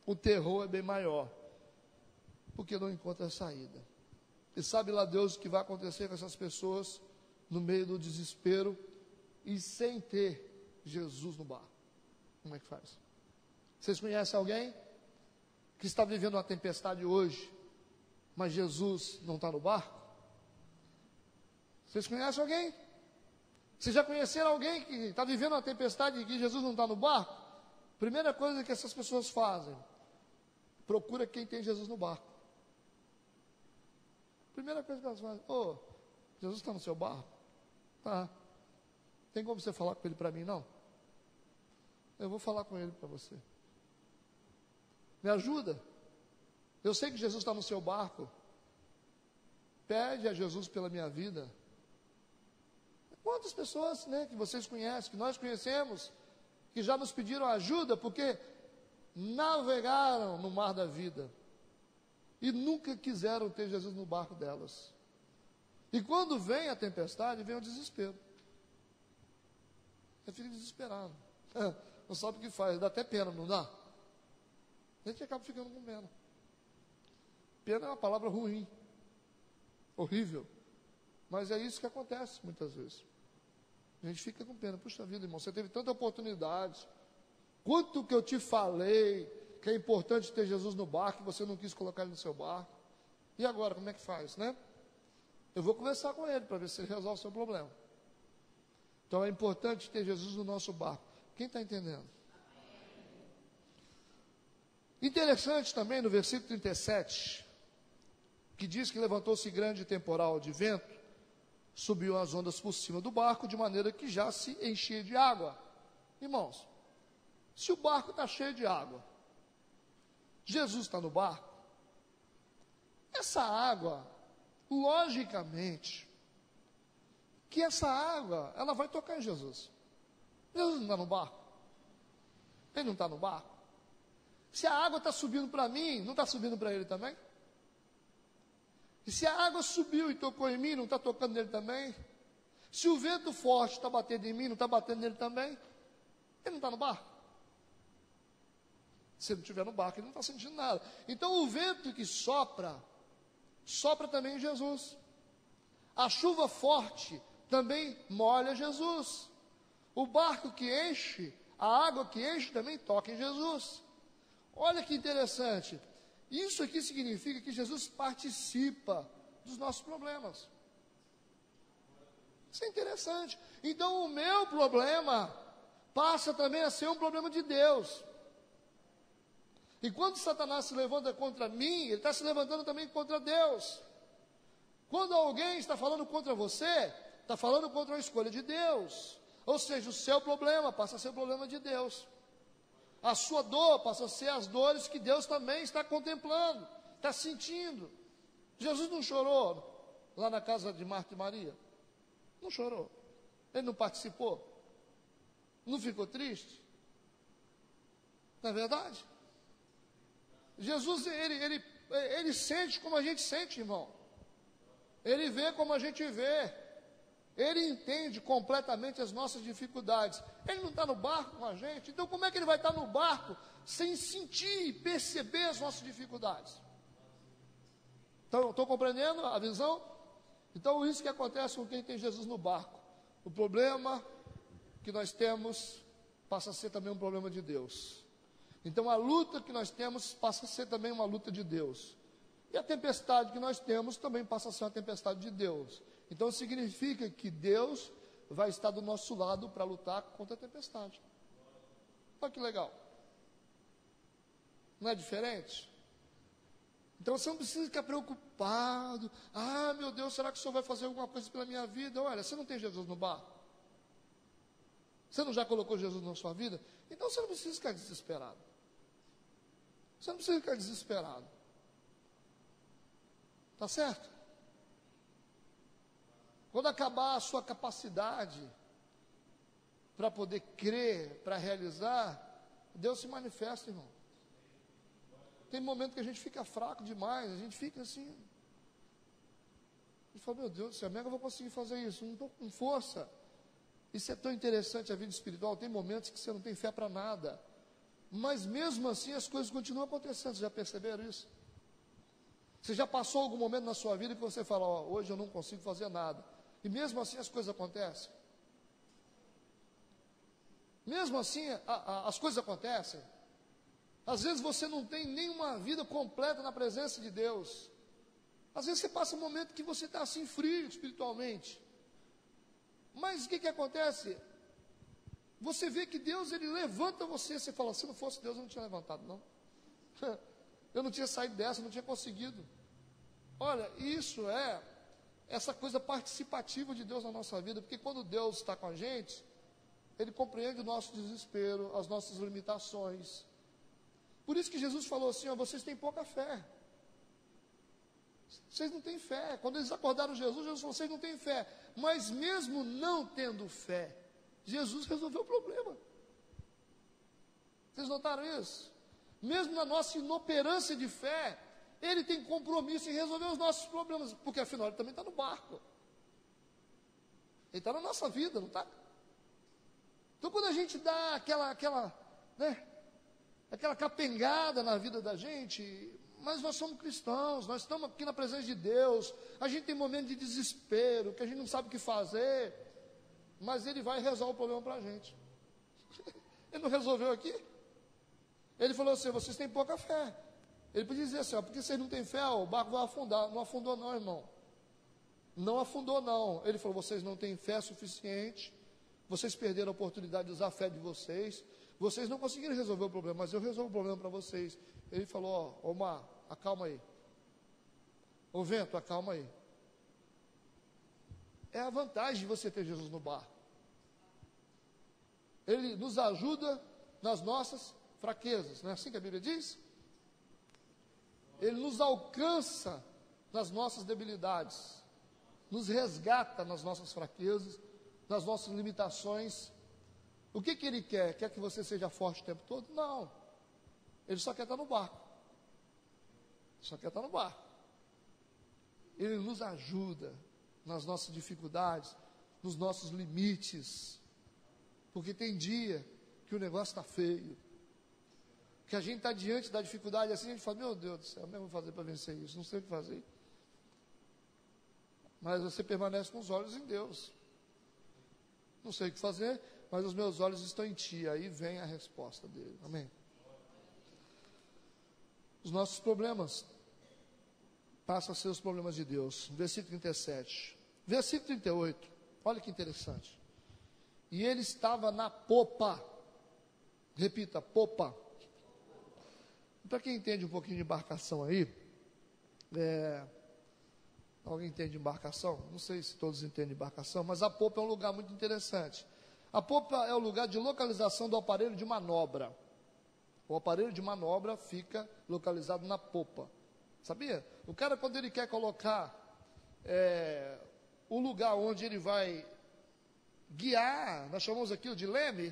S2: O terror é bem maior. Porque não encontra saída. E sabe lá Deus o que vai acontecer com essas pessoas no meio do desespero e sem ter Jesus no barco? Como é que faz? Vocês conhecem alguém que está vivendo uma tempestade hoje, mas Jesus não está no barco? Vocês conhecem alguém? Vocês já conheceram alguém que está vivendo uma tempestade e que Jesus não está no barco? Primeira coisa que essas pessoas fazem, procura quem tem Jesus no barco. Primeira coisa que elas fazem: ô, Jesus está no seu barco? Tá. Tem como você falar com ele para mim, não? Eu vou falar com ele para você. Me ajuda. Eu sei que Jesus está no seu barco. Pede a Jesus pela minha vida. Quantas pessoas, né, que vocês conhecem, que nós conhecemos, que já nos pediram ajuda porque navegaram no mar da vida e nunca quiseram ter Jesus no barco delas. E quando vem a tempestade, vem o desespero. Você fica desesperado. Não sabe o que faz, dá até pena, não dá? A gente acaba ficando com pena. Pena é uma palavra ruim, horrível, mas é isso que acontece muitas vezes. A gente fica com pena. Puxa vida, irmão, você teve tanta oportunidade. Quanto que eu te falei que é importante ter Jesus no barco, e você não quis colocar ele no seu barco. E agora, como é que faz, né? Eu vou conversar com ele para ver se ele resolve o seu problema. Então é importante ter Jesus no nosso barco. Quem está entendendo? Interessante também no versículo 37, que diz que levantou-se grande temporal de vento, subiu as ondas por cima do barco, de maneira que já se enchia de água. Irmãos, se o barco está cheio de água, Jesus está no barco, essa água, logicamente, que essa água, ela vai tocar em Jesus. Jesus não está no barco? Ele não está no barco? Se a água está subindo para mim, não está subindo para ele também? E se a água subiu e tocou em mim, não está tocando nele também? Se o vento forte está batendo em mim, não está batendo nele também? Ele não está no barco? Se ele não estiver no barco, ele não está sentindo nada. Então o vento que sopra, sopra também em Jesus. A chuva forte também molha Jesus. O barco que enche, a água que enche também toca em Jesus. Olha que interessante. Isso aqui significa que Jesus participa dos nossos problemas. Isso é interessante. Então o meu problema passa também a ser um problema de Deus. E quando Satanás se levanta contra mim, ele está se levantando também contra Deus. Quando alguém está falando contra você, está falando contra a escolha de Deus. Ou seja, o seu problema passa a ser o problema de Deus. A sua dor passa a ser as dores que Deus também está contemplando, está sentindo. Jesus não chorou lá na casa de Marta e Maria? Não chorou. Ele não participou? Não ficou triste? Não é verdade? Jesus, ele sente como a gente sente, irmão. Ele vê como a gente vê. Ele entende completamente as nossas dificuldades. Ele não está no barco com a gente. Então como é que ele vai estar no barco sem sentir e perceber as nossas dificuldades? Então, estou compreendendo a visão? Então isso que acontece com quem tem Jesus no barco. O problema que nós temos passa a ser também um problema de Deus. Então a luta que nós temos passa a ser também uma luta de Deus. E a tempestade que nós temos também passa a ser uma tempestade de Deus. Então significa que Deus vai estar do nosso lado para lutar contra a tempestade. Olha que legal. Não é diferente? Então você não precisa ficar preocupado. Ah, meu Deus, será que o Senhor vai fazer alguma coisa pela minha vida? Olha, você não tem Jesus no barco? Você não já colocou Jesus na sua vida? Então você não precisa ficar desesperado. Você não precisa ficar desesperado. Tá certo? Quando acabar a sua capacidade para poder crer, para realizar, Deus se manifesta, irmão. Tem momento que a gente fica fraco demais, a gente fica assim. A gente fala, meu Deus do céu, como é que eu vou conseguir fazer isso? Não estou com força. Isso é tão interessante, a vida espiritual. Tem momentos que você não tem fé para nada. Mas mesmo assim as coisas continuam acontecendo. Vocês já perceberam isso? Você já passou algum momento na sua vida que você fala, ó, hoje eu não consigo fazer nada. E mesmo assim as coisas acontecem. Mesmo assim as coisas acontecem. Às vezes você não tem nenhuma vida completa na presença de Deus. Às vezes você passa um momento que você está assim frio espiritualmente. Mas o que acontece? Você vê que Deus, Ele levanta você. Você fala, se não fosse Deus eu não tinha levantado não. Eu não tinha saído dessa, eu não tinha conseguido. Olha, isso é essa coisa participativa de Deus na nossa vida, porque quando Deus está com a gente, Ele compreende o nosso desespero, as nossas limitações. Por isso que Jesus falou assim, ó, vocês têm pouca fé. Vocês não têm fé. Quando eles acordaram Jesus, Jesus falou, vocês não têm fé. Mas mesmo não tendo fé, Jesus resolveu o problema. Vocês notaram isso? Mesmo na nossa inoperância de fé, Ele tem compromisso em resolver os nossos problemas, porque afinal Ele também está no barco. Ele está na nossa vida, não está? Então quando a gente dá aquela capengada na vida da gente, mas nós somos cristãos, nós estamos aqui na presença de Deus, a gente tem momentos de desespero, que a gente não sabe o que fazer, mas Ele vai e resolve o problema para a gente. Ele não resolveu aqui? Ele falou assim, vocês têm pouca fé. Ele podia dizer assim, ó, porque vocês não têm fé, ó, o barco vai afundar. Não afundou não, irmão. Não afundou não. Ele falou, vocês não têm fé suficiente, vocês perderam a oportunidade de usar a fé de vocês, vocês não conseguiram resolver o problema, mas eu resolvo o problema para vocês. Ele falou, ó, mar, acalma aí. Ô vento, acalma aí. É a vantagem de você ter Jesus no barco. Ele nos ajuda nas nossas fraquezas, não é assim que a Bíblia diz? Ele nos alcança nas nossas debilidades, nos resgata nas nossas fraquezas, nas nossas limitações. O que Ele quer? Quer que você seja forte o tempo todo? Não. Ele só quer estar no barco. Só quer estar no barco. Ele nos ajuda nas nossas dificuldades, nos nossos limites, porque tem dia que o negócio está feio, que a gente está diante da dificuldade assim, a gente fala, meu Deus do céu, como é que eu vou fazer para vencer isso? Não sei o que fazer. Mas você permanece com os olhos em Deus. Não sei o que fazer, mas os meus olhos estão em Ti. Aí vem a resposta dele. Amém. Os nossos problemas passam a ser os problemas de Deus. Versículo 37. Versículo 38. Olha que interessante. E ele estava na popa. Repita, popa. Para quem entende um pouquinho de embarcação aí, alguém entende de embarcação? Não sei se todos entendem de embarcação, mas a popa é um lugar muito interessante. A popa é o lugar de localização do aparelho de manobra. O aparelho de manobra fica localizado na popa. Sabia? O cara, quando ele quer colocar o lugar onde ele vai guiar, nós chamamos aquilo de leme,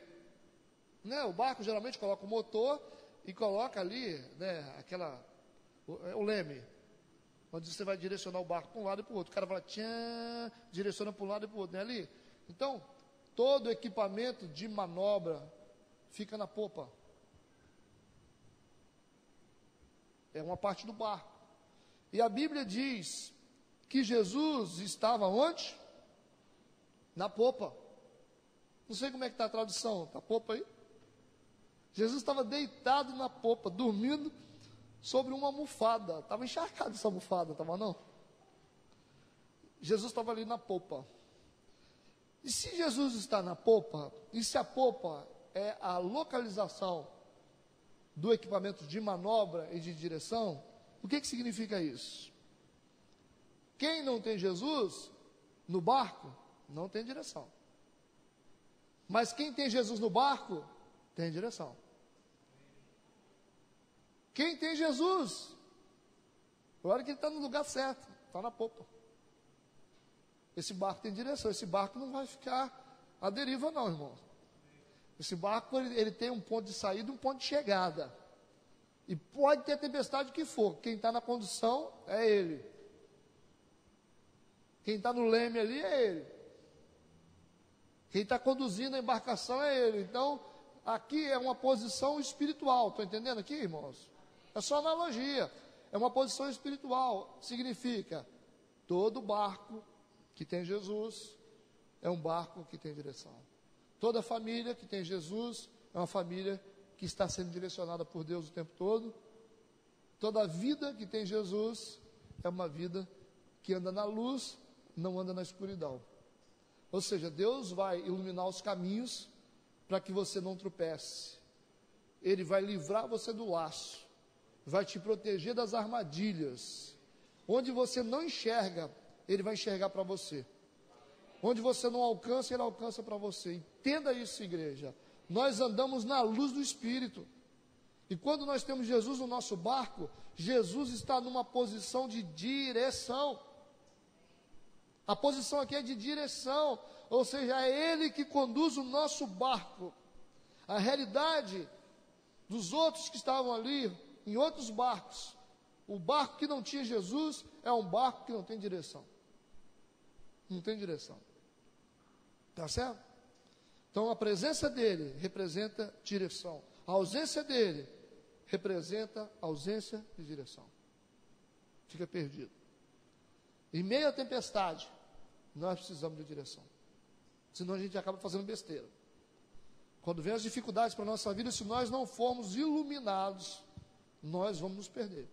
S2: né? O barco geralmente coloca o motor e coloca ali, né, o leme, onde você vai direcionar o barco para um lado e para o outro. O cara vai tchan, direciona para um lado e para o outro, não é ali? Então, todo equipamento de manobra fica na popa. É uma parte do barco. E a Bíblia diz que Jesus estava onde? Na popa. Não sei como é que está a tradução. Está a popa aí? Jesus estava deitado na popa, dormindo sobre uma almofada. Estava encharcado essa almofada, estava não? Jesus estava ali na popa. E se Jesus está na popa, e se a popa é a localização do equipamento de manobra e de direção, o que significa isso? Quem não tem Jesus no barco, não tem direção. Mas quem tem Jesus no barco, tem direção. Quem tem Jesus, agora que ele está no lugar certo, está na popa. Esse barco tem direção, esse barco não vai ficar à deriva não, irmão. Esse barco, ele tem um ponto de saída e um ponto de chegada. E pode ter a tempestade que for, quem está na condução é ele. Quem está no leme ali é ele. Quem está conduzindo a embarcação é ele. Então, aqui é uma posição espiritual. Estão entendendo aqui, irmãos? É só analogia. É uma posição espiritual. Significa, todo barco que tem Jesus é um barco que tem direção. Toda família que tem Jesus é uma família que está sendo direcionada por Deus o tempo todo. Toda vida que tem Jesus é uma vida que anda na luz, não anda na escuridão. Ou seja, Deus vai iluminar os caminhos para que você não tropece. Ele vai livrar você do laço, vai te proteger das armadilhas, Onde você não enxerga, Ele vai enxergar para você. Onde você não alcança, Ele alcança para você. Entenda isso, igreja. Nós andamos na luz do Espírito. E quando nós temos Jesus no nosso barco, Jesus está numa posição de direção. A posição aqui é de direção, ou seja, é Ele que conduz o nosso barco. A realidade dos outros que estavam ali, em outros barcos, o barco que não tinha Jesus é um barco que não tem direção. Não tem direção. Tá certo? Então a presença dele representa direção. A ausência dele representa ausência de direção. Fica perdido. Em meio à tempestade, nós precisamos de direção. Senão a gente acaba fazendo besteira. Quando vem as dificuldades para a nossa vida, se nós não formos iluminados, nós vamos nos perder.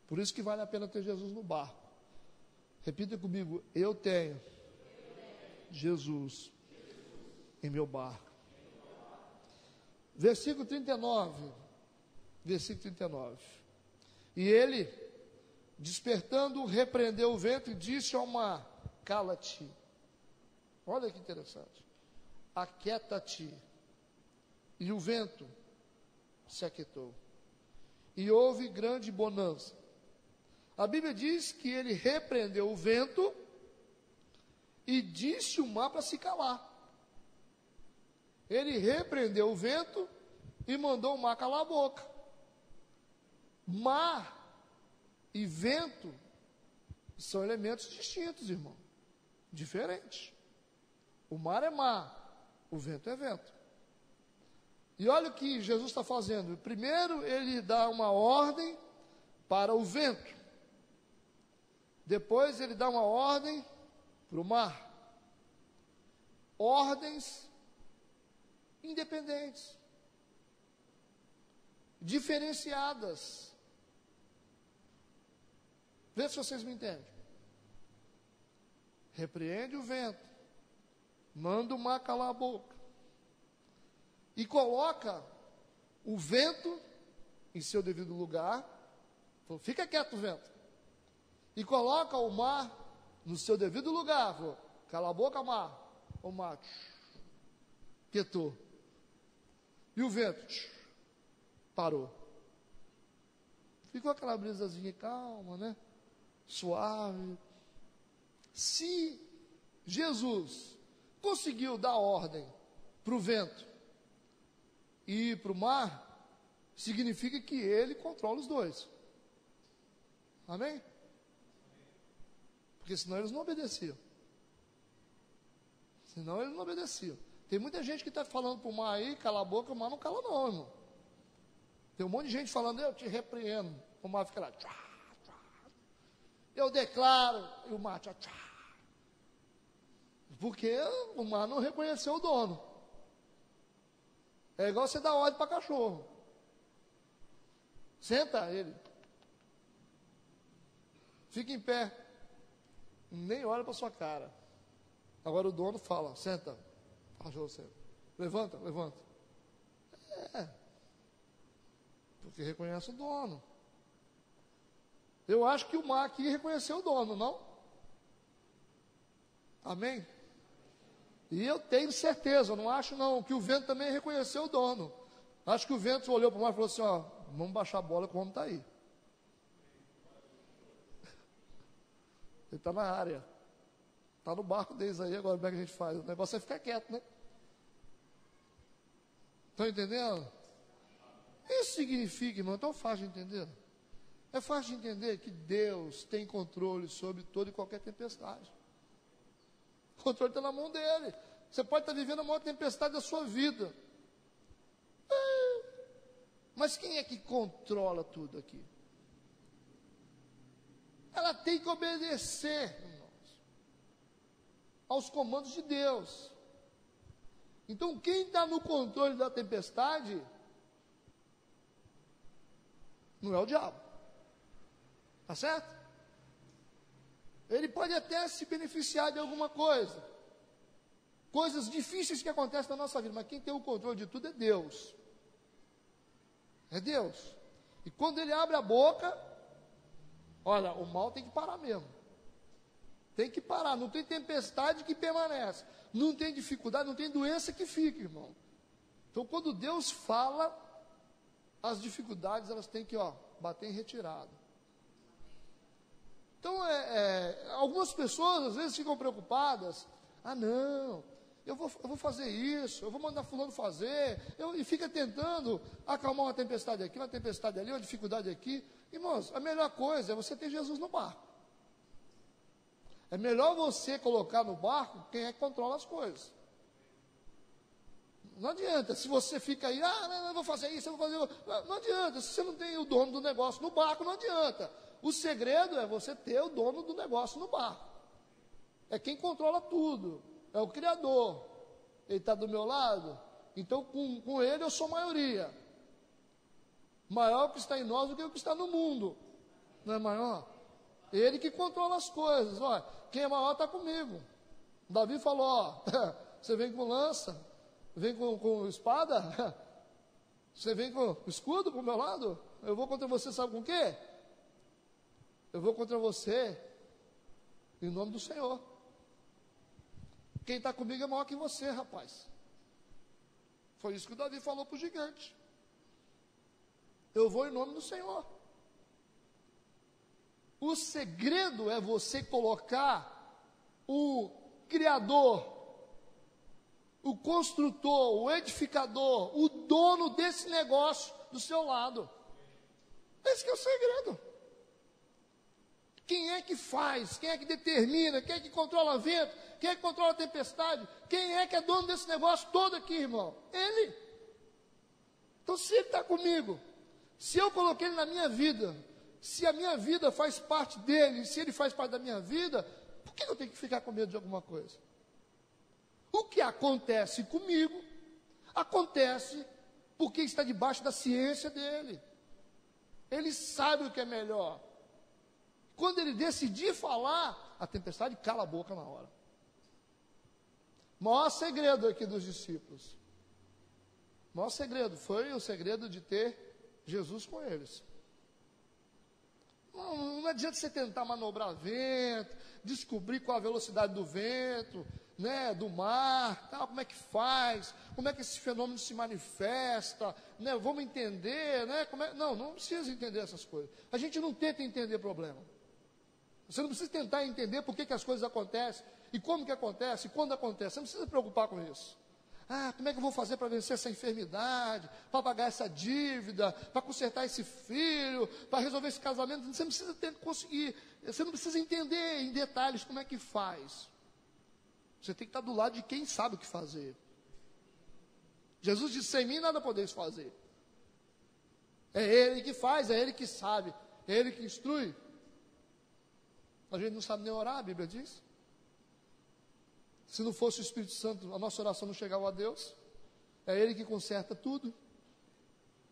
S2: Por isso que vale a pena ter Jesus no barco. Repita comigo: eu tenho Jesus em meu barco. Versículo 39. Versículo 39. E ele, despertando, repreendeu o vento e disse ao mar: cala-te. Olha que interessante. Aquieta-te. E o vento se aquietou. E houve grande bonança. A Bíblia diz que ele repreendeu o vento e disse o mar para se calar. Ele repreendeu o vento e mandou o mar calar a boca. Mar e vento são elementos distintos, irmão. Diferentes. O mar é mar, o vento é vento. E olha o que Jesus está fazendo. Primeiro ele dá uma ordem para o vento. Depois ele dá uma ordem para o mar. Ordens independentes, diferenciadas. Vê se vocês me entendem. Repreende o vento, manda o mar calar a boca e coloca o vento em seu devido lugar. Fica quieto, vento. E coloca o mar no seu devido lugar. Cala a boca, mar. O mar quietou. E o vento parou. Ficou aquela brisazinha calma, né? Suave. Se Jesus conseguiu dar ordem para o vento e para o mar, significa que ele controla os dois. Amém? Porque senão eles não obedeciam. Senão eles não obedeciam. Tem muita gente que está falando para o mar aí, cala a boca, o mar não cala não, irmão. Tem um monte de gente falando: eu te repreendo. O mar fica lá, tchá, tchá. Eu declaro, e o mar, tchá, tchá. Porque o mar não reconheceu o dono. É igual você dar ordem para cachorro. Senta ele. Fica em pé. Nem olha para sua cara. Agora o dono fala: senta. Cachorro, senta. Levanta, levanta. Porque reconhece o dono. Eu acho que o mar aqui reconheceu o dono, não? Amém? E eu tenho certeza, não acho não, que o vento também reconheceu o dono. Acho que o vento olhou para o mar e falou assim: ó, vamos baixar a bola que o homem está aí. Ele está na área. Está no barco deles aí, agora como é que a gente faz? O negócio é ficar quieto, né? Estão entendendo? Isso significa, irmão, é tão fácil de entender. É fácil de entender que Deus tem controle sobre toda e qualquer tempestade. O controle está na mão dele. Você pode estar vivendo a maior tempestade da sua vida. Mas quem é que controla tudo aqui? Ela tem que obedecer, irmãos, aos comandos de Deus. Então, quem está no controle da tempestade não é o diabo. Está certo? Ele pode até se beneficiar de alguma coisa. Coisas difíceis que acontecem na nossa vida. Mas quem tem o controle de tudo é Deus. É Deus. E quando Ele abre a boca, Olha, o mal tem que parar mesmo. Tem que parar, não tem tempestade que permanece, não tem dificuldade, não tem doença que fica, irmão. Então, quando Deus fala, as dificuldades, elas têm que, bater em retirada. Então, algumas pessoas, às vezes, ficam preocupadas, não, eu vou fazer isso, eu vou mandar fulano fazer, e fica tentando acalmar uma tempestade aqui, uma tempestade ali, uma dificuldade aqui. Irmãos, a melhor coisa é você ter Jesus no barco. É melhor você colocar no barco quem é que controla as coisas. Não adianta, se você fica aí, não vou fazer isso, eu vou fazer isso. Não adianta, se você não tem o dono do negócio no barco, não adianta. O segredo é você ter o dono do negócio no barco. É quem controla tudo, é o Criador. Ele está do meu lado, então com ele eu sou maioria. Maior o que está em nós do que o que está no mundo. Não é maior? Ele que controla as coisas. Olha, quem é maior está comigo. Davi falou, você vem com lança, vem com espada, você vem com escudo para o meu lado, eu vou contra você, sabe com o quê? Eu vou contra você em nome do Senhor. Quem está comigo é maior que você, rapaz. Foi isso que o Davi falou para o gigante. Eu vou em nome do Senhor. O segredo é você colocar o Criador, o construtor, o edificador, o dono desse negócio do seu lado. Esse que é o segredo. Quem é que faz? Quem é que determina? Quem é que controla o vento? Quem é que controla a tempestade? Quem é que é dono desse negócio todo aqui, irmão? Ele. Então, se ele está comigo, se eu coloquei ele na minha vida, se a minha vida faz parte dele, se ele faz parte da minha vida, por que eu tenho que ficar com medo de alguma coisa? O que acontece comigo, acontece porque está debaixo da ciência dele. Ele sabe o que é melhor. Quando ele decidir falar, a tempestade cala a boca na hora. O maior segredo aqui dos discípulos. O maior segredo foi o segredo de ter Jesus com eles. Não adianta você tentar manobrar vento, descobrir qual a velocidade do vento, né, do mar, tal, como é que faz, como é que esse fenômeno se manifesta, né, vamos entender, né, não precisa entender essas coisas. A gente não tenta entender problema. Você não precisa tentar entender por que as coisas acontecem, e como que acontece, e quando acontece. Você não precisa se preocupar com isso. Como é que eu vou fazer para vencer essa enfermidade, para pagar essa dívida, para consertar esse filho, para resolver esse casamento? Você não precisa conseguir, você não precisa entender em detalhes como é que faz. Você tem que estar do lado de quem sabe o que fazer. Jesus disse, sem mim nada podeis fazer. É Ele que faz, é Ele que sabe, é Ele que instrui. A gente não sabe nem orar, a Bíblia diz. Se não fosse o Espírito Santo, a nossa oração não chegava a Deus. É Ele que conserta tudo.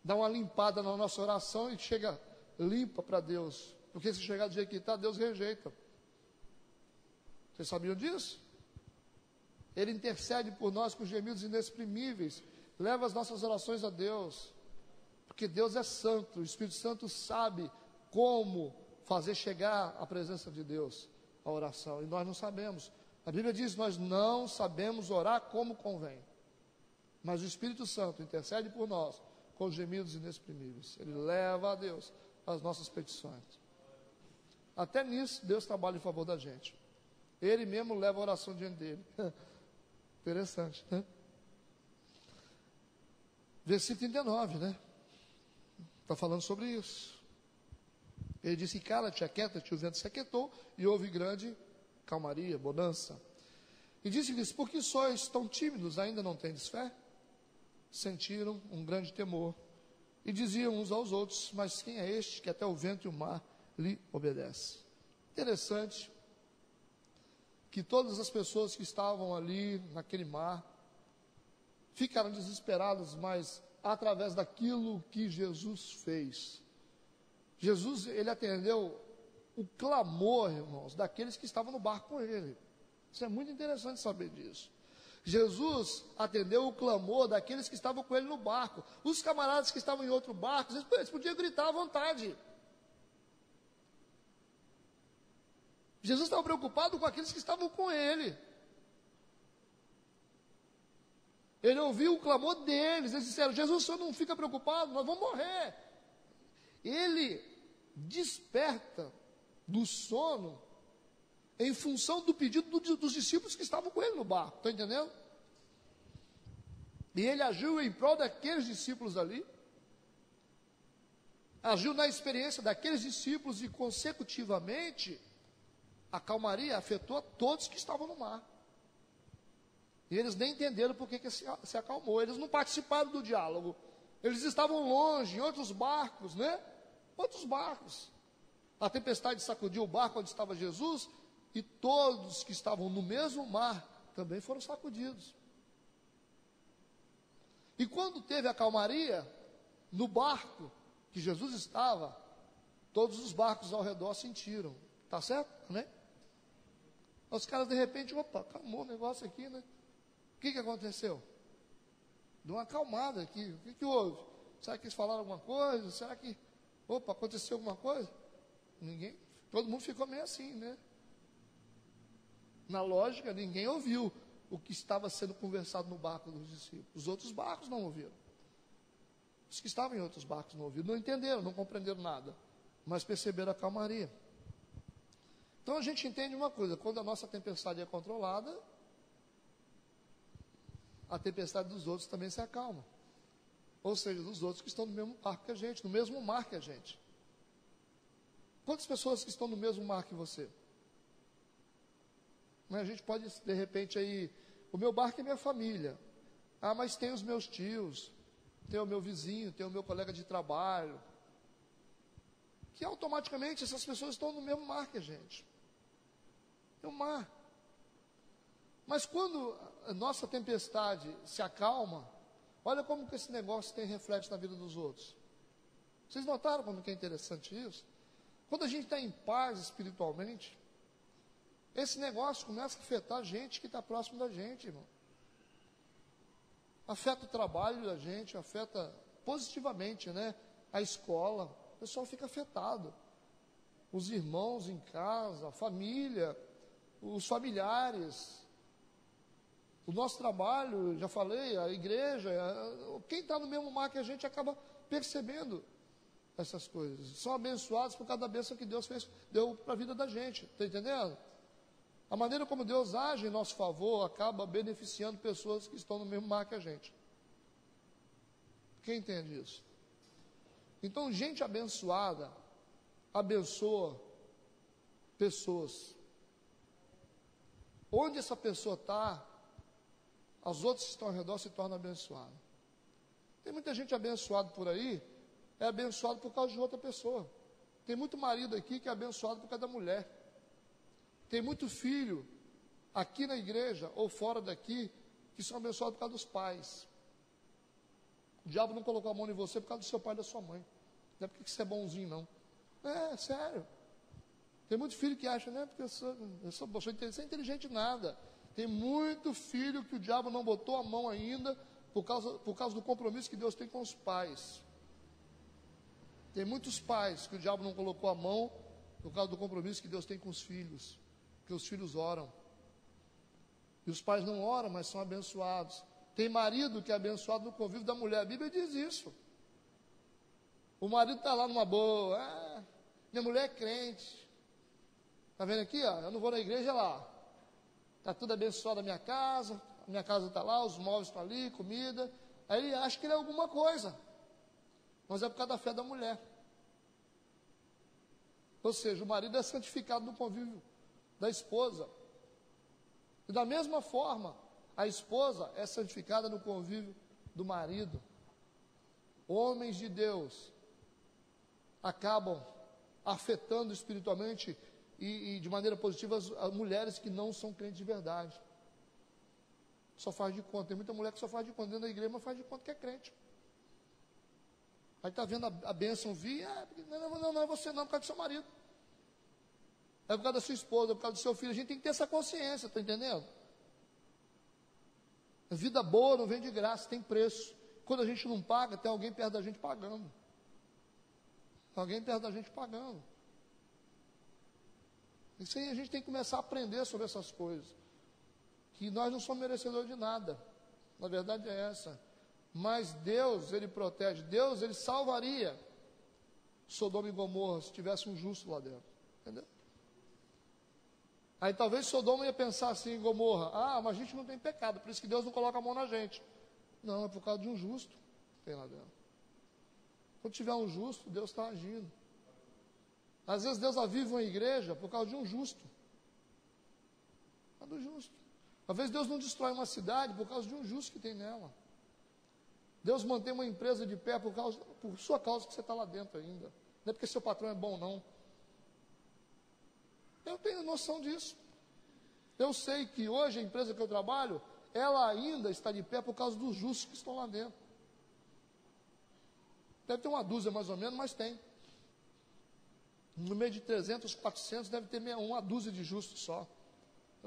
S2: Dá uma limpada na nossa oração e chega limpa para Deus. Porque se chegar do jeito que está, Deus rejeita. Vocês sabiam disso? Ele intercede por nós com gemidos inexprimíveis. Leva as nossas orações a Deus. Porque Deus é santo. O Espírito Santo sabe como fazer chegar à presença de Deus a oração. E nós não sabemos. A Bíblia diz, nós não sabemos orar como convém. Mas o Espírito Santo intercede por nós com gemidos inexprimíveis. Ele leva a Deus as nossas petições. Até nisso, Deus trabalha em favor da gente. Ele mesmo leva a oração diante dele. Interessante, né? Versículo 39, né? Está falando sobre isso. Ele disse, cala-te, aquieta-te, o vento se aquietou, e houve grande calmaria, bonança. E disse-lhes, por que sois tão tímidos, ainda não tendes fé? Sentiram um grande temor, e diziam uns aos outros, mas quem é este que até o vento e o mar lhe obedece? Interessante, que todas as pessoas que estavam ali, naquele mar, ficaram desesperadas, mas através daquilo que Jesus fez. Jesus, ele atendeu o clamor, irmãos, daqueles que estavam no barco com ele. Isso é muito interessante saber disso. Jesus atendeu o clamor daqueles que estavam com ele no barco. Os camaradas que estavam em outro barco, eles podiam gritar à vontade. Jesus estava preocupado com aqueles que estavam com ele. Ele ouviu o clamor deles. Eles disseram: Jesus, o senhor não fica preocupado, nós vamos morrer. Ele desperta do sono em função do pedido dos discípulos que estavam com ele no barco. Está entendendo? E ele agiu em prol daqueles discípulos ali. Agiu na experiência daqueles discípulos e, consecutivamente, a calmaria afetou a todos que estavam no mar. E eles nem entenderam por que se acalmou. Eles não participaram do diálogo. Eles estavam longe, em outros barcos, né? Outros barcos. A tempestade sacudiu o barco onde estava Jesus, e todos que estavam no mesmo mar também foram sacudidos. E quando teve a calmaria, no barco que Jesus estava, todos os barcos ao redor sentiram. Tá certo? Né? Os caras de repente, opa, acalmou o negócio aqui, né? O que aconteceu? Deu uma acalmada aqui. O que houve? Será que eles falaram alguma coisa? Será que, opa, aconteceu alguma coisa? Ninguém, todo mundo ficou meio assim, né? Na lógica, ninguém ouviu o que estava sendo conversado no barco dos discípulos. Os outros barcos não ouviram. Os que estavam em outros barcos não ouviram, não entenderam, não compreenderam nada, mas perceberam a calmaria. Então a gente entende uma coisa: quando a nossa tempestade é controlada, a tempestade dos outros também se acalma. Ou seja, dos outros que estão no mesmo barco que a gente, no mesmo mar que a gente. Quantas pessoas que estão no mesmo mar que você? Mas a gente pode, de repente, aí, o meu barco é minha família. Ah, mas tem os meus tios, tem o meu vizinho, tem o meu colega de trabalho. Que automaticamente essas pessoas estão no mesmo mar que a gente. É o mar. Mas quando a nossa tempestade se acalma, olha como que esse negócio tem reflexo na vida dos outros. Vocês notaram como que é interessante isso? Quando a gente está em paz espiritualmente, esse negócio começa a afetar a gente que está próximo da gente, irmão. Afeta o trabalho da gente, afeta positivamente, né? A escola, o pessoal fica afetado. Os irmãos em casa, a família, os familiares, o nosso trabalho, já falei, a igreja, quem está no mesmo mar que a gente acaba percebendo essas coisas. São abençoados por cada bênção que Deus deu para a vida da gente, está entendendo? A maneira como Deus age em nosso favor acaba beneficiando pessoas que estão no mesmo mar que a gente. Quem entende isso? Então, gente abençoada abençoa pessoas. Onde essa pessoa está, os outros que estão ao redor se tornam abençoados. Tem muita gente abençoada por aí, é abençoado por causa de outra pessoa. Tem muito marido aqui que é abençoado por causa da mulher. Tem muito filho aqui na igreja ou fora daqui que são abençoados por causa dos pais. O diabo não colocou a mão em você por causa do seu pai e da sua mãe. Não é porque você é bonzinho, não. É, sério. Tem muito filho que acha, né? Porque eu sou inteligente nada. Tem muito filho que o diabo não botou a mão ainda por causa do compromisso que Deus tem com os pais. Tem muitos pais que o diabo não colocou a mão por causa do compromisso que Deus tem com os filhos. Porque os filhos oram. E os pais não oram, mas são abençoados. Tem marido que é abençoado no convívio da mulher. A Bíblia diz isso. O marido está lá numa boa. Minha mulher é crente. Está vendo aqui? Ó, eu não vou na igreja lá. Está tudo abençoado a minha casa está lá, os móveis estão ali, comida. Aí ele acha que ele é alguma coisa. Mas é por causa da fé da mulher. Ou seja, o marido é santificado no convívio da esposa. E da mesma forma, a esposa é santificada no convívio do marido. Homens de Deus acabam afetando espiritualmente e de maneira positiva as mulheres que não são crentes de verdade. Só faz de conta. Tem muita mulher que só faz de conta dentro da igreja, mas faz de conta que é crente. Aí está vendo a bênção vir, não é você não, por causa do seu marido. É por causa da sua esposa, é por causa do seu filho. A gente tem que ter essa consciência, está entendendo? A vida boa não vem de graça, tem preço. Quando a gente não paga, tem alguém perto da gente pagando. Alguém perto da gente pagando. Isso aí a gente tem que começar a aprender sobre essas coisas. Que nós não somos merecedores de nada. Na verdade é essa. Mas Deus, Ele protege. Deus, Ele salvaria Sodoma e Gomorra se tivesse um justo lá dentro. Entendeu? Aí talvez Sodoma ia pensar assim em Gomorra: ah, mas a gente não tem pecado, por isso que Deus não coloca a mão na gente. Não, é por causa de um justo que tem lá dentro. Quando tiver um justo, Deus está agindo. Às vezes Deus aviva uma igreja por causa de um justo. Por causa do justo. Às vezes Deus não destrói uma cidade por causa de um justo que tem nela. Deus mantém uma empresa de pé por sua causa que você está lá dentro ainda. Não é porque seu patrão é bom, não. Eu tenho noção disso. Eu sei que hoje a empresa que eu trabalho, ela ainda está de pé por causa dos justos que estão lá dentro. Deve ter uma dúzia mais ou menos, mas tem. No meio de 300, 400, deve ter uma dúzia de justos só.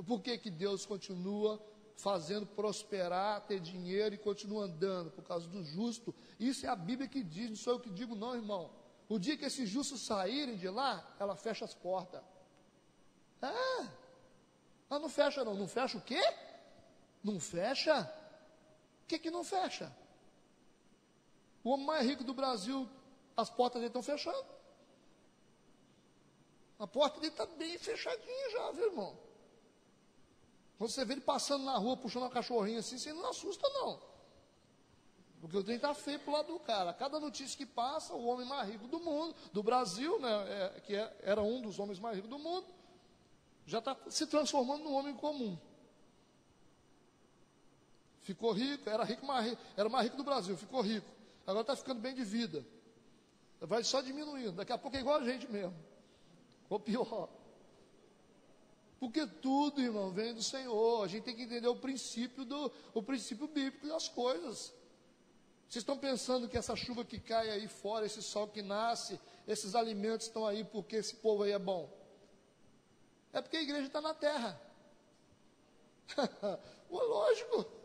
S2: Por que que Deus continua fazendo prosperar, ter dinheiro e continua andando? Por causa do justo. Isso é a Bíblia que diz, não sou eu que digo não, irmão. O dia que esses justos saírem de lá, ela fecha as portas. Ela não fecha não. Não fecha o quê? Não fecha? O que não fecha? O homem mais rico do Brasil, as portas dele estão fechando. A porta dele está bem fechadinha já, viu, irmão? Quando você vê ele passando na rua, puxando uma cachorrinha assim, você não assusta, não. Porque o trem está feio pro lado do cara. Cada notícia que passa, o homem mais rico do mundo, do Brasil, né, era um dos homens mais ricos do mundo, já está se transformando num homem comum. Ficou rico, era o mais rico do Brasil, ficou rico. Agora está ficando bem de vida. Vai só diminuindo. Daqui a pouco é igual a gente mesmo. Ou pior. Porque tudo, irmão, vem do Senhor. A gente tem que entender o princípio bíblico das coisas. Vocês estão pensando que essa chuva que cai aí fora, esse sol que nasce, esses alimentos estão aí porque esse povo aí é bom? É porque a igreja está na terra. Lógico.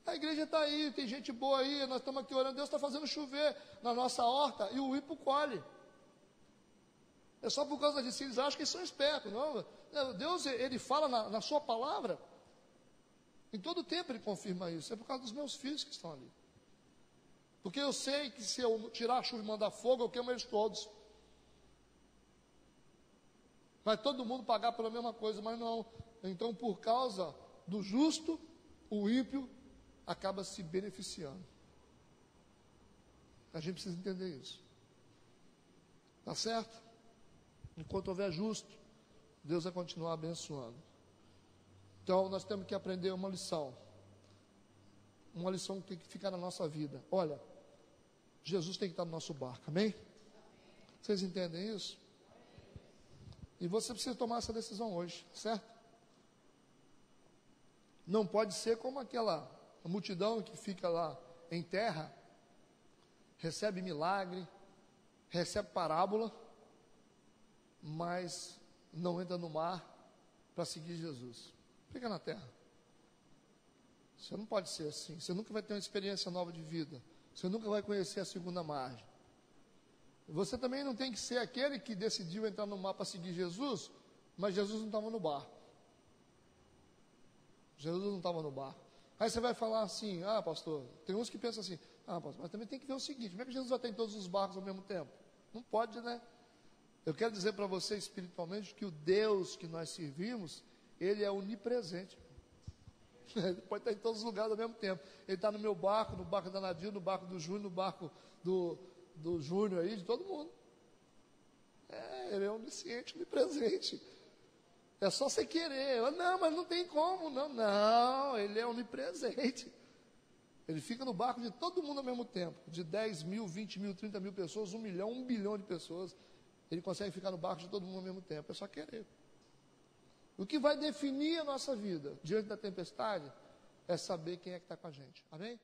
S2: A igreja está aí, tem gente boa aí, nós estamos aqui orando, Deus está fazendo chover na nossa horta e o ímpo colhe. É só por causa disso, eles acham que são espertos. Não, Deus, Ele fala na sua palavra, em todo tempo Ele confirma isso. É por causa dos meus filhos que estão ali. Porque eu sei que se eu tirar a chuva e mandar fogo, eu queimo eles todos. Vai todo mundo pagar pela mesma coisa, mas não. Então, por causa do justo, o ímpio acaba se beneficiando. A gente precisa entender isso. Tá certo? Enquanto houver justo, Deus vai continuar abençoando. Então, nós temos que aprender uma lição. Uma lição que tem que ficar na nossa vida. Olha, Jesus tem que estar no nosso barco, amém? Vocês entendem isso? E você precisa tomar essa decisão hoje, certo? Não pode ser como aquela multidão que fica lá em terra, recebe milagre, recebe parábola, mas não entra no mar para seguir Jesus. Fica na terra. Você não pode ser assim. Você nunca vai ter uma experiência nova de vida. Você nunca vai conhecer a segunda margem. Você também não tem que ser aquele que decidiu entrar no mar para seguir Jesus, mas Jesus não estava no barco. Jesus não estava no barco. Aí você vai falar assim: ah, pastor, tem uns que pensam assim: ah, pastor, mas também tem que ver o seguinte, como é que Jesus vai ter em todos os barcos ao mesmo tempo? Não pode, né? Eu quero dizer para você espiritualmente que o Deus que nós servimos, Ele é onipresente. Ele pode estar em todos os lugares ao mesmo tempo. Ele está no meu barco, no barco da Nadir, no barco do Júnior, no barco do Júnior aí, de todo mundo. Ele é onisciente, onipresente. É só você querer. Não, mas não tem como. Não, Ele é onipresente. Ele fica no barco de todo mundo ao mesmo tempo. De 10 mil, 20 mil, 30 mil pessoas, 1 milhão, 1 bilhão de pessoas. Ele consegue ficar no barco de todo mundo ao mesmo tempo. É só querer. O que vai definir a nossa vida diante da tempestade é saber quem é que está com a gente. Amém?